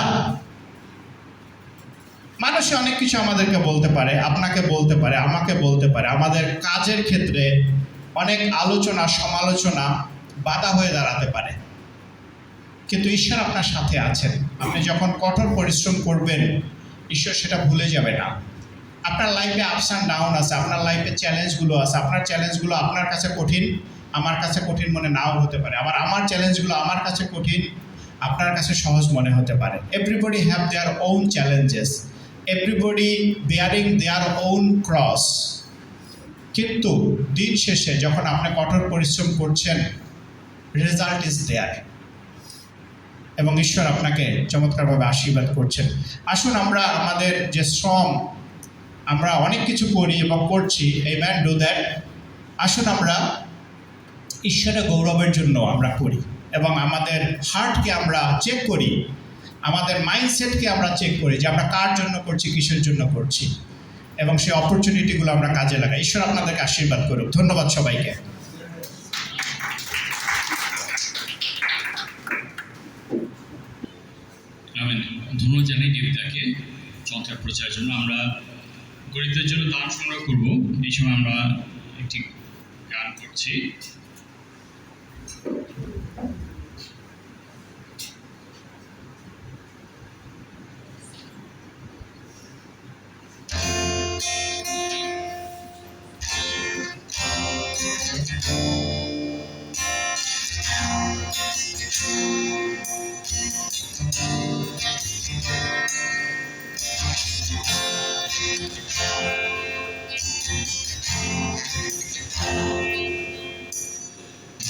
[SPEAKER 5] মানুষে অনেক কিছু আমাদেরকে বলতে পারে, আপনাকে বলতে পারে, আমাকে বলতে পারে, আমাদের কাজের ক্ষেত্রে অনেক আলোচনা সমালোচনা বাধা হয়ে দাঁড়াতে পারে, কিন্তু ঈশ্বর আপনার সাথে আছেন। আপনি যখন কঠোর পরিশ্রম করবেন, ঈশ্বর সেটা ভুলে যাবে না। আপনার লাইফে আপস অ্যান্ড ডাউন আছে, আপনার লাইফে চ্যালেঞ্জগুলো আছে। আপনার চ্যালেঞ্জগুলো আপনার কাছে কঠিন, আমার কাছে কঠিন মনে নাও হতে পারে। আবার আমার চ্যালেঞ্জগুলো আমার কাছে কঠিন, আপনার কাছে সহজ মনে হতে পারে। Everybody have their own challenges, everybody bearing their own cross. কিন্তু দিন শেষে যখন আপনি কঠোর পরিশ্রম করছেন, রেজাল্ট ইজ দেয়ার, এবং ঈশ্বর আপনাকে চমৎকারভাবে আশীর্বাদ করছেন। আসুন আমরা আমাদের যে শ্রম, আমরা অনেক কিছু করি এবং করছি, আমেন, ডু দ্যাট। আসুন আমরা ঈশ্বরের গৌরবের জন্য আমরা করি, এবং আমাদের হার্টকে আমরা চেক করি, আমাদের মাইন্ডসেটকে আমরা চেক করি যে আমরা কার জন্য করছি, কিসের জন্য করছি, এবং সেই অপরচুনিটিগুলো আমরা কাজে লাগাই। ঈশ্বর আপনাদেরকে আশীর্বাদ করুক। ধন্যবাদ সবাইকে।
[SPEAKER 1] আমি ধন্যবাদ জানাই দেবিতাকে চমৎকার প্রচারের জন্য। আমরা গরিবদের জন্য দান সংগ্রহ করব, এই সময় আমরা একটি গান করছি।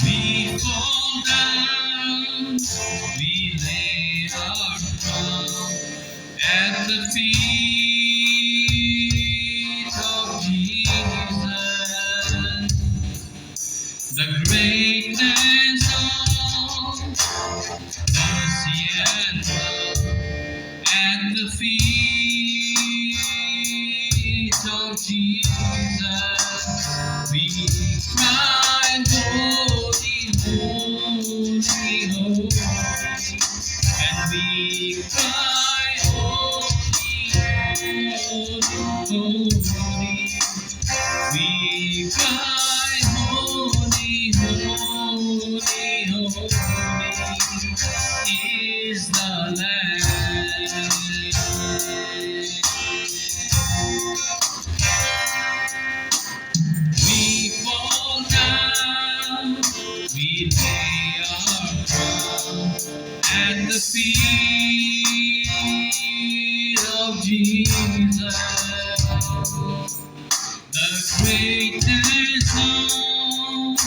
[SPEAKER 1] We fall down, we lay our crown at the feet of Jesus. The greatness of mercy and love at the feet of Jesus. We cry, holy, holy, holy, and we cry, holy, holy, holy. We cry, holy, holy, holy is the Lamb. We fall down, we lay our crown at the feet of Jesus. The greatness of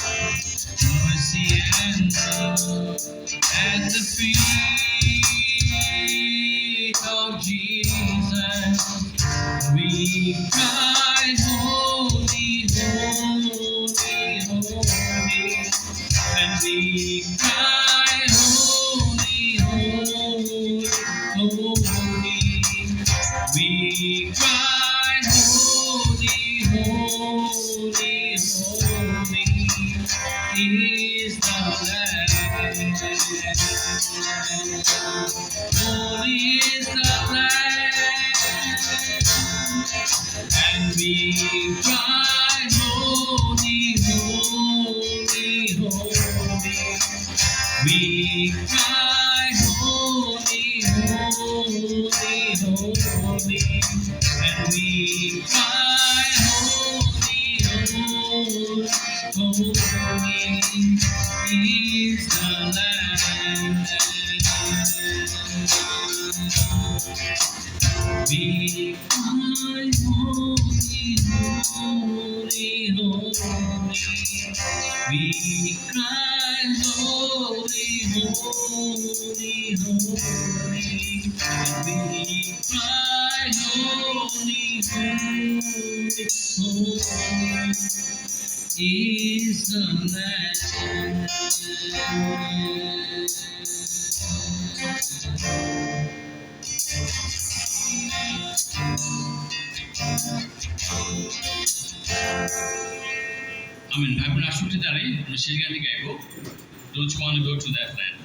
[SPEAKER 1] mercy and love at the feet of Jesus. We cry, holy, holy. cry, holy, holy, holy. We cry, holy, holy, holy. And we cry, holy, holy, holy is the Lamb. We cry, holy, holy, holy. We cry, holy, holy, holy. And we cry, holy, holy, holy is the Lamb. আমি ভাই বোন আসলে জানি আমরা শেষ গানটি গাইবো Don't you wanna go to that land?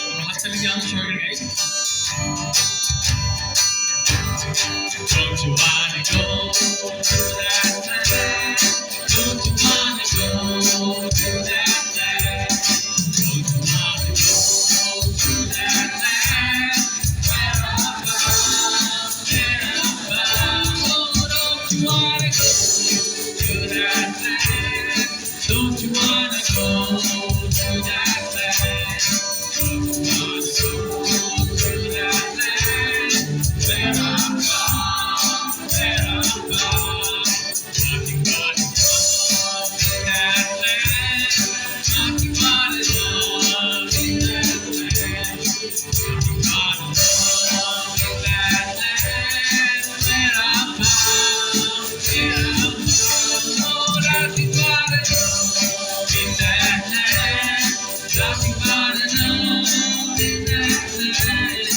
[SPEAKER 1] আমরা হাততালি দিয়ে আনন্দ সহকারে গাই Don't you wanna go to that land? Don't you wanna go to that land? Don't you wanna go to that land? Don't you wanna go to that land? Don't you wanna go to that land? Where I'm from, where I'm from. Nothing but love in that land. Nothing but love in that land. Nothing but love in that land. Where I'm from, where I'm from. Oh, nothing but love in that land. Nothing but love in that land.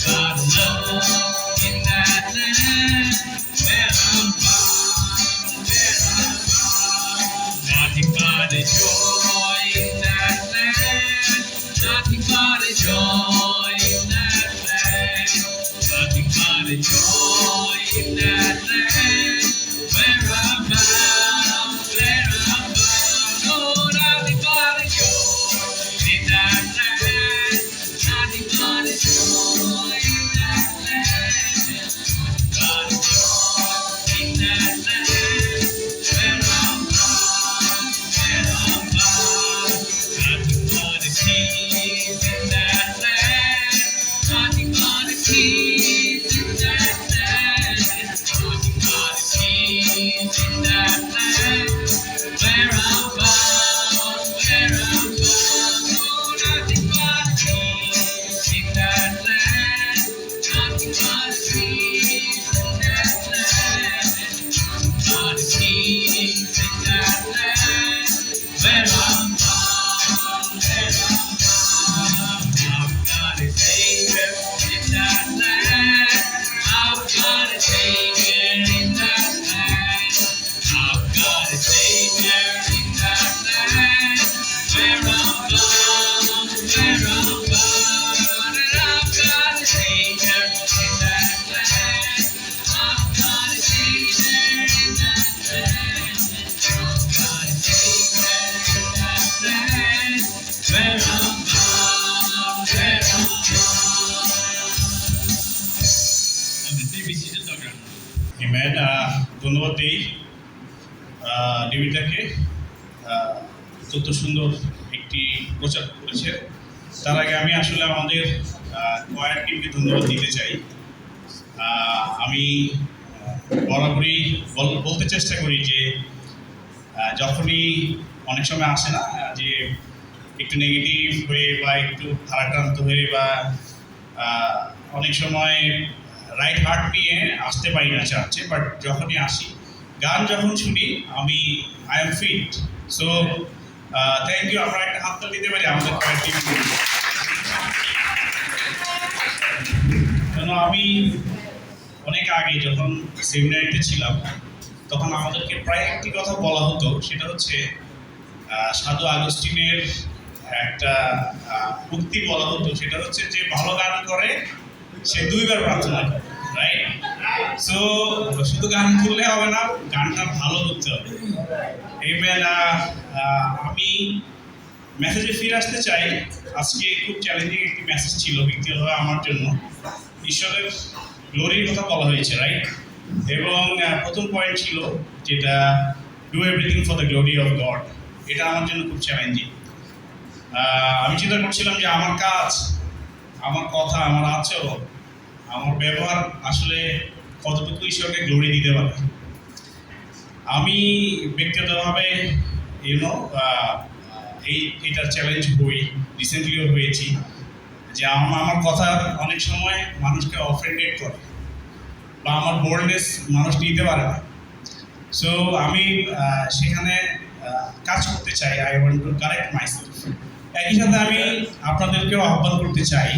[SPEAKER 1] Nothing but love in that land. Where I'm from, where I'm from. Nothing but a joy in that land. Nothing but a joy in that land. Nothing but a joy in that land. Where I'm from, where I'm from. Oh, nothing but a joy in that land. Nothing but a joy in that land. But a joy in that land. Where I'm from, where I'm from. Nothing but a peace in that land. Nothing but a peace in that land. Nothing but a peace in that land. Where I'm from, where I'm from. Oh, nothing but peace in that land. Nothing but peace in that land. But peace in that land. Where I'm from, where I'm from. I've got a Savior in that land. I've got a Savior in that land. I've got a Savior in that land. Where I'm from, where I'm from. And I've got a Savior in that land. I've got a Savior in that land. I've got a Savior in that land. Where I'm from, where I'm from. আমি বিচিত্র দরকার
[SPEAKER 5] Amen. ধন্যবাদ দেই দেবিতাকে অত্যন্ত সুন্দর একটি প্রচার করেছে। তার আগে আমি আসলে আমাদের কয়ার টিমকে ধন্যবাদ দিতে চাই। আমি বরাবরই বলতে চেষ্টা করি যে যখনই অনেক সময় আসে না যে একটু নেগেটিভ হয়ে বা একটু ভারাক্রান্ত হয়ে বা অনেক সময় রাইট হার্ট নিয়ে আসতে পারি না চার্চে, বাট যখনই আসি গান যখন শুনি আমি I am fit. So thank you. আমরা একটা হাততালি দিতে পারি আমাদের কয়েক টিম। কেন আমি অনেক আগে যখন সেমিনারিতে ছিলাম তখন আমাদেরকে প্রায় একটি কথা বলা হতো, সেটা হচ্ছে সাধু আগস্টিনের
[SPEAKER 6] একটা উক্তি বলা হতো, সেটা হচ্ছে যে ভালো গান করে সে 2 বার প্রার্থনা করে, রাইট? সো শুধু গান করলে হবে না, গানটা ভালো করতে হবে। এইবার আমি মেসেজে ফিরে আসতে চাই। আজকে খুব চ্যালেঞ্জিং একটি মেসেজ ছিল ব্যক্তিগতভাবে আমার জন্য। ঈশ্বরের গ্লোরির কথা বলা হয়েছে, রাইট? এবং প্রথম পয়েন্ট ছিল যেটা do everything for the glory of god. এটা আমার জন্য খুব চ্যালেঞ্জিং। আমি চিন্তা করছিলাম যে আমার কাজ, আমার কথা, আমার আচরণ, আমার ব্যবহার আসলে কতটুকু ঈশ্বরকে গ্লোরি দিতে পারে। আমি ব্যক্তিগতভাবে এইটার চ্যালেঞ্জ রিসেন্টলিও হয়েছি যে আমার কথা অনেক সময় মানুষকে অফেন্ডেড করে বা আমার বোল্ডনেস মানুষ নিতে পারে না। সো আমি সেখানে কাজ করতে চাই। I want to correct myself. একই সাথে আমি আপনাদেরকেও আহ্বান করতে চাই,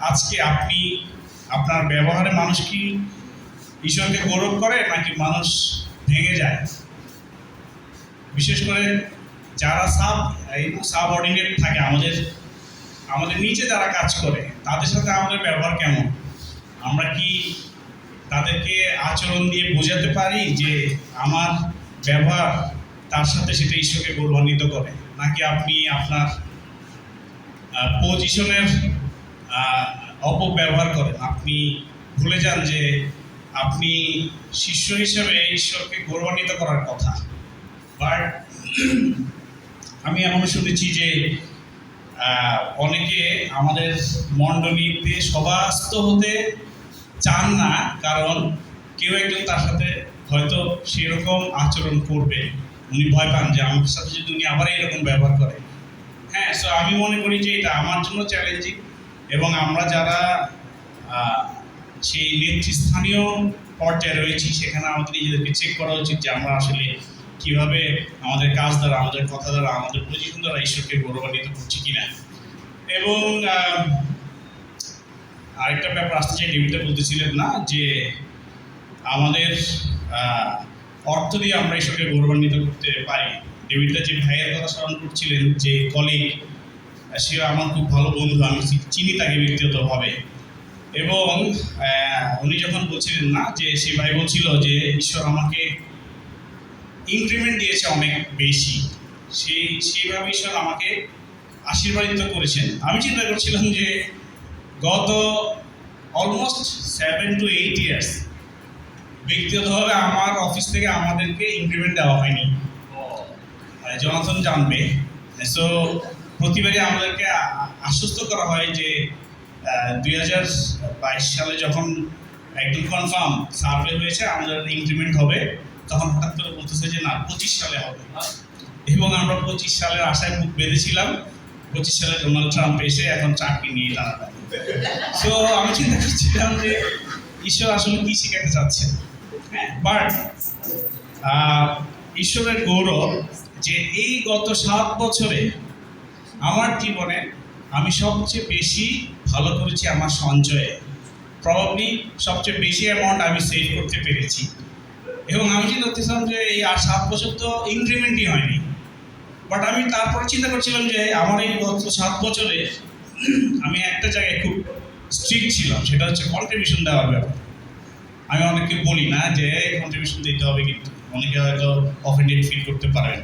[SPEAKER 6] আজকে আপনি আপনার ব্যবহারে মানুষ কি ঈশ্বরকে গৌরব করে নাকি মানুষ ভেঙে যায়? বিশেষ করে যারা সাবঅর্ডিনেট থাকে, আমাদের নিচে যারা কাজ করে, তাদের সাথে আমাদের ব্যবহার কেমন? আমরা কি তাদেরকে আচরণ দিয়ে বোঝাতে পারি যে আমার ব্যবহার তার সাথে সেটা ঈশ্বরকে গৌরবান্বিত করে? নাকি আপনি আপনার পজিশনের অপব্যবহার করেন? আপনি ভুলে যান যে আপনি শিষ্য হিসেবে ঈশ্বরকে গৌরবান্বিত করার কথা। বাট আমি এমনও শুনেছি যে অনেকে আমাদের মণ্ডলীতে সভাস্থ হতে চান না, কারণ কেউ একজন তার সাথে হয়তো সেরকম আচরণ করবে, উনি ভয় পান যে আমার সাথে যদি উনি আবার এরকম ব্যবহার করে। হ্যাঁ, সো আমি মনে করি যে এটা আমার জন্য চ্যালেঞ্জিং। এবং আমরা যারা সেই নেতৃস্থানীয় পর্যায়ে রয়েছি, সেখানে আমাদের নিজেদেরকে চেক করা উচিত যে আমরা আসলে কীভাবে আমাদের কাজ দ্বারা, আমাদের কথা দ্বারা, আমাদের পজিশন দ্বারা ঈশ্বরকে গৌরবান্বিত করছি কিনা। এবং আরেকটা ব্যাপার আসতে চাই, ডেভিডটা বলতেছিলেন না যে আমাদের অর্থ দিয়ে আমরা ঈশ্বরকে গৌরবান্বিত করতে পারি। ডেভিডটা যে ভাইয়ের কথা স্মরণ করছিলেন, যে কলিগ, সে আমার খুব ভালো বন্ধু, আমি চিনি তাকে ব্যক্তিগতভাবে। এবং উনি যখন বলছিলেন না যে সে ভাই বলছিল যে ঈশ্বর আমাকে ইনক্রিমেন্ট দিয়েছে অনেক বেশি, সেইভাবে ঈশ্বর আমাকে আশীর্বাদিত করেছেন। আমি চিন্তা করছিলাম যে গত অলমোস্ট 7 to 8 ইয়ার্স ব্যক্তিগতভাবে আমার অফিস থেকে আমাদেরকে ইনক্রিমেন্ট দেওয়া হয়নি। জনাথন জানবে। সো প্রতিবারই আমাদেরকে আশ্বস্ত করা হয় যে 2022 সালে যখন একদম কনফার্ম সার্ভে হয়েছে আমাদের ইনক্রিমেন্ট হবে, তখন হঠাৎ করে বলতেছে যে না, 25 সালে হবে। এবং আমরা 25 সালের আশায় বুক বেঁধেছিলাম। 25 সালে ডোনাল্ড ট্রাম্প এসে এখন চাকরি নিয়ে দাঁড়াবে। সো আমি চিন্তা করছিলাম যে ঈশ্বর আসলে কি শিখাতে চাচ্ছেন। হ্যাঁ, বাট ঈশ্বরের গৌরব যে এই গত 7 বছরে আমার জীবনে আমি সবচেয়ে বেশি ভালো করেছি আমার সঞ্চয়ে। প্রবাবলি সবচেয়ে বেশি অ্যামাউন্ট আমি সেভ করতে পেরেছি। এবং আমি চিন্তা করতেছিলাম যে এই 7 বছর তো ইনক্রিমেন্টই হয়নি। বাট আমি তারপরে চিন্তা করছিলাম যে আমার এই গত 7 বছরে আমি একটা জায়গায় খুব স্ট্রিক্ট ছিলাম, সেটা হচ্ছে কন্ট্রিবিউশন দেওয়ার ব্যাপার। আমি অনেককে বলি না যে কন্ট্রিবিউশন দিতে হবে, কিন্তু অনেকে হয়তো অফেন্ডেড ফিল করতে পারেন।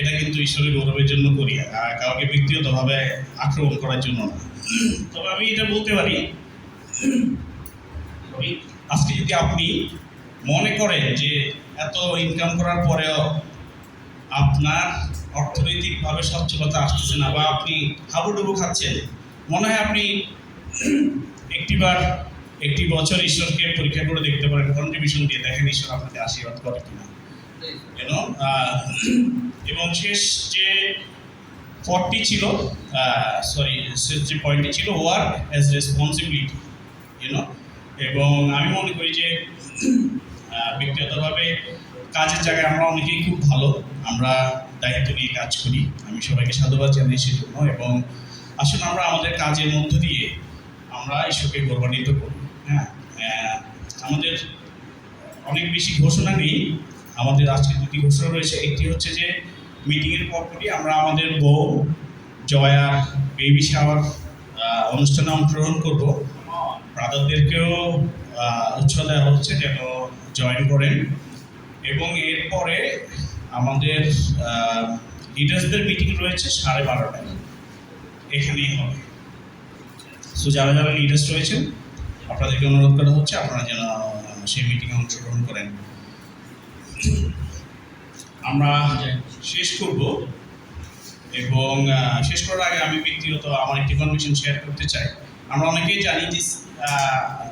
[SPEAKER 6] এটা কিন্তু ঈশ্বরের গৌরবের জন্য করি, কাউকে ব্যক্তিগতভাবে আক্রমণ করার জন্য না। তবে আমি এটা বলতে পারি, আজকে যদি আপনি মনে করেন যে এত ইনকাম করার পরেও আপনার অর্থনৈতিকভাবে সচ্ছলতা আসতেছে না, বা আপনি হাবুডুবু খাচ্ছেন, মনে হয় আপনি একটি বছর ঈশ্বরকে পরীক্ষা করে দেখতে পারেন, কন্ট্রিবিউশন দিয়ে দেখেন ঈশ্বর আপনাকে আশীর্বাদ করে কিনা। এবং শেষ যে পয়েন্টটি ছিল, শেষ যে পয়েন্টটি ছিল, ওয়ার্ক অ্যাজ রেসপন্সিবিলিটি। এবং আমি মনে করি যে ব্যক্তিগতভাবে কাজের জায়গায় আমরা অনেকেই খুব ভালো, আমরা দায়িত্ব নিয়ে কাজ করি। আমি সবাইকে সাধুবাদ জানাই সেজন্য। এবং আসলে আমরা আমাদের কাজের মধ্য দিয়ে আমরা ঈশ্বরকে গৌরবান্বিত করি। হ্যাঁ, আমাদের অনেক বেশি ঘোষণা নেই, আমাদের আজকে 2টি ঘোষণা রয়েছে। একটি হচ্ছে যে মিটিংয়ের পরপরই আমরা আমাদের জয়া বেবি শাওয়ার অনুষ্ঠানে অংশগ্রহণ করব। ব্রাদারদেরকেও উৎসাহ দেওয়া হচ্ছে যেন জয়েন করেন, এবং এরপরে আমাদের লিডার্সদের মিটিং রয়েছে 12:30টায়, এখানেই হবে। সো যারা যারা লিডার্স রয়েছেন আপনাদেরকে অনুরোধ করা হচ্ছে আপনারা যেন সেই মিটিংয়ে অংশগ্রহণ করেন। আমরা শেষ করব, এবং শেষ করার আগে আমি ব্যক্তিগত আমার একটি কনভিকশন শেয়ার করতে চাই। আমরা অনেকেই জানি যে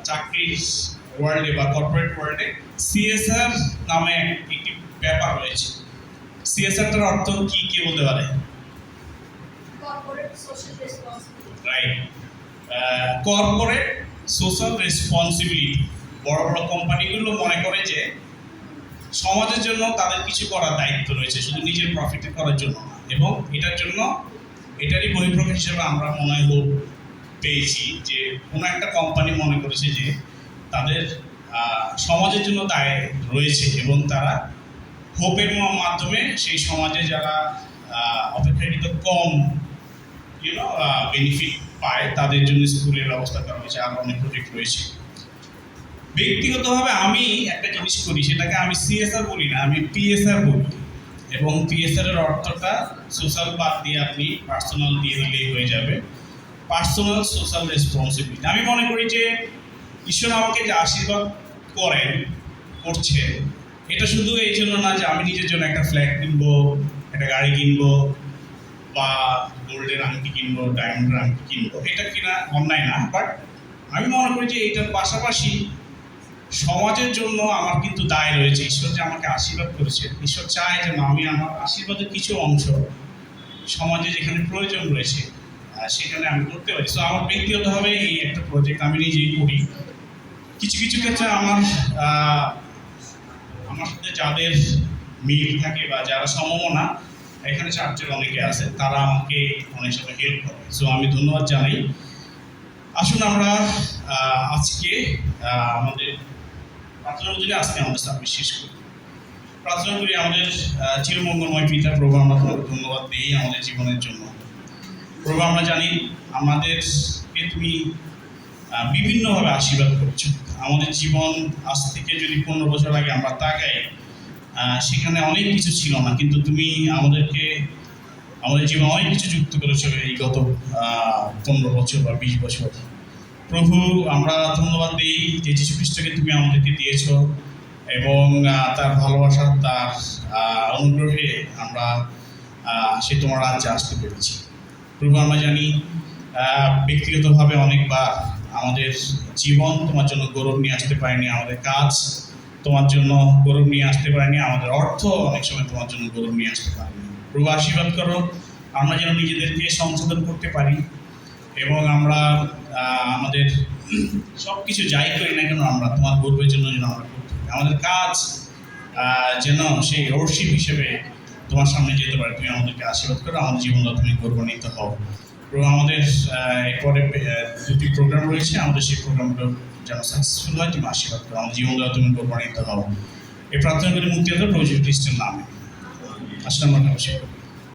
[SPEAKER 6] চাকরির ওয়ার্ল্ডে বা কর্পোরেট ওয়ার্ল্ডে CSR নামে একটি ব্যাপার রয়েছে। CSRটার অর্থ কি কে বলতে পারে? Right, corporate social responsibility. বড় বড় কোম্পানিগুলো মনে করে যে সমাজের জন্য তাদের কিছু করার দায়িত্ব রয়েছে, শুধু নিজের প্রফিট করার জন্য না। এবং এটার জন্য এটারই বহিঃপ্রকাশ হিসেবে আমরা মনে হয় পেয়েছি যে কোনো একটা কোম্পানি মনে করেছে যে তাদের সমাজের জন্য দায় রয়েছে, এবং তারা হোপের মাধ্যমে সেই সমাজে যারা অপেক্ষাকৃত কম বেনিফিট পায় তাদের জন্য স্কুলের ব্যবস্থা করা হয়েছে, আরও অনেক প্রজেক্ট রয়েছে। ব্যক্তিগতভাবে আমি একটা জিনিস করি, সেটাকে আমি CSR বলি না, আমি PSR বলি। এবং PSR এর অর্থটা সোশ্যাল বাদ দিয়ে আপনি পার্সোনাল দিয়ে দিলেই হয়ে যাবে, পার্সোনাল সোশ্যাল রেসপন্সিবিলিটি। আমি মনে করি যে ঈশ্বর আমাকে যে আশীর্বাদ করছে, এটা শুধু এই জন্য না যে আমি নিজের জন্য একটা ফ্ল্যাট কিনবো, একটা গাড়ি কিনবো, বা গোল্ডের আংটি কিনবো, ডায়মন্ডের আংটি কিনবো, এটা কিনা অন্যায় না। বাট আমি মনে করি যে এটার পাশাপাশি সমাজের জন্য আমার কিন্তু দায় রয়েছে। ঈশ্বর যে আমাকে আশীর্বাদ করেছে, ঈশ্বর চায় যে আমি আমার আশীর্বাদের কিছু অংশ সমাজে যেখানে প্রয়োজন রয়েছে সেখানে আমি করতে পারি। সো আমার ব্যক্তিগতভাবে এই একটা প্রজেক্ট আমি নিজেই করি। কিছু কিছু ক্ষেত্রে আমার সাথে যাদের মিল থাকে বা যারা সমমনা, এখানে চার্চের অনেকে আছে, তারা আমাকে অনেক সময় হেল্প করে। সো আমি ধন্যবাদ জানাই। আসুন আমরা আজকে আমাদের প্রার্থনা যদি আজকে আমাদের সার্ভিস শেষ করি। প্রার্থনা করি আমাদের চিরমঙ্গলময় পিতা প্রভু, আমরা তোমাকে ধন্যবাদ দিই আমাদের জীবনের জন্য। প্রভু, আমরা জানি আমাদেরকে তুমি বিভিন্নভাবে আশীর্বাদ করছো। আমাদের জীবন আজ থেকে যদি 15 বছর আগে আমরা তাকাই, সেখানে অনেক কিছু ছিল না, কিন্তু তুমি আমাদের জীবনে অনেক কিছু যুক্ত করেছো এই গত 15 বছর বা 20 বছর। প্রভু, আমরা ধন্যবাদ দিই যে যীশু খ্রিস্টকে তুমি আমাদেরকে দিয়েছো, এবং তার ভালোবাসা, তার অনুগ্রহে আমরা সে তোমার রাজ্যে আসতে পেরেছি। প্রভু, আমরা জানি ব্যক্তিগতভাবে অনেকবার আমাদের জীবন তোমার জন্য গৌরব নিয়ে আসতে পারেনি, আমাদের কাজ তোমার জন্য গৌরব নিয়ে আসতে পারেনি, আমাদের অর্থ অনেক সময় তোমার জন্য গৌরব নিয়ে আসতে পারেনি। প্রভু, আশীর্বাদ করো আমরা যেন নিজেদেরকে সংশোধন করতে পারি, এবং আমরা আমাদের সব কিছু যাই করি না কেন আমরা তোমার গৌরবের জন্য যেন আমরা করতে পারি। আমাদের কাজ যেন সেই অর্শিপ হিসেবে তোমার সামনে যেতে পারে। তুমি আমাদেরকে আশীর্বাদ করো, আমাদের জীবনটা তুমি গৌরবান্বিত হও। প্রভু, আমাদের এরপরে 2টি প্রোগ্রাম রয়েছে, আমাদের সেই প্রোগ্রামগুলো যেন সাকসেসফুল হয়, তুমি আশীর্বাদ করো, আমাদের জীবনটা তুমি গৌরবান্বিত হও। এই প্রার্থনা করে মুক্তি হতো প্রভু যীশু খ্রিস্টের নামে। আসলে আমরা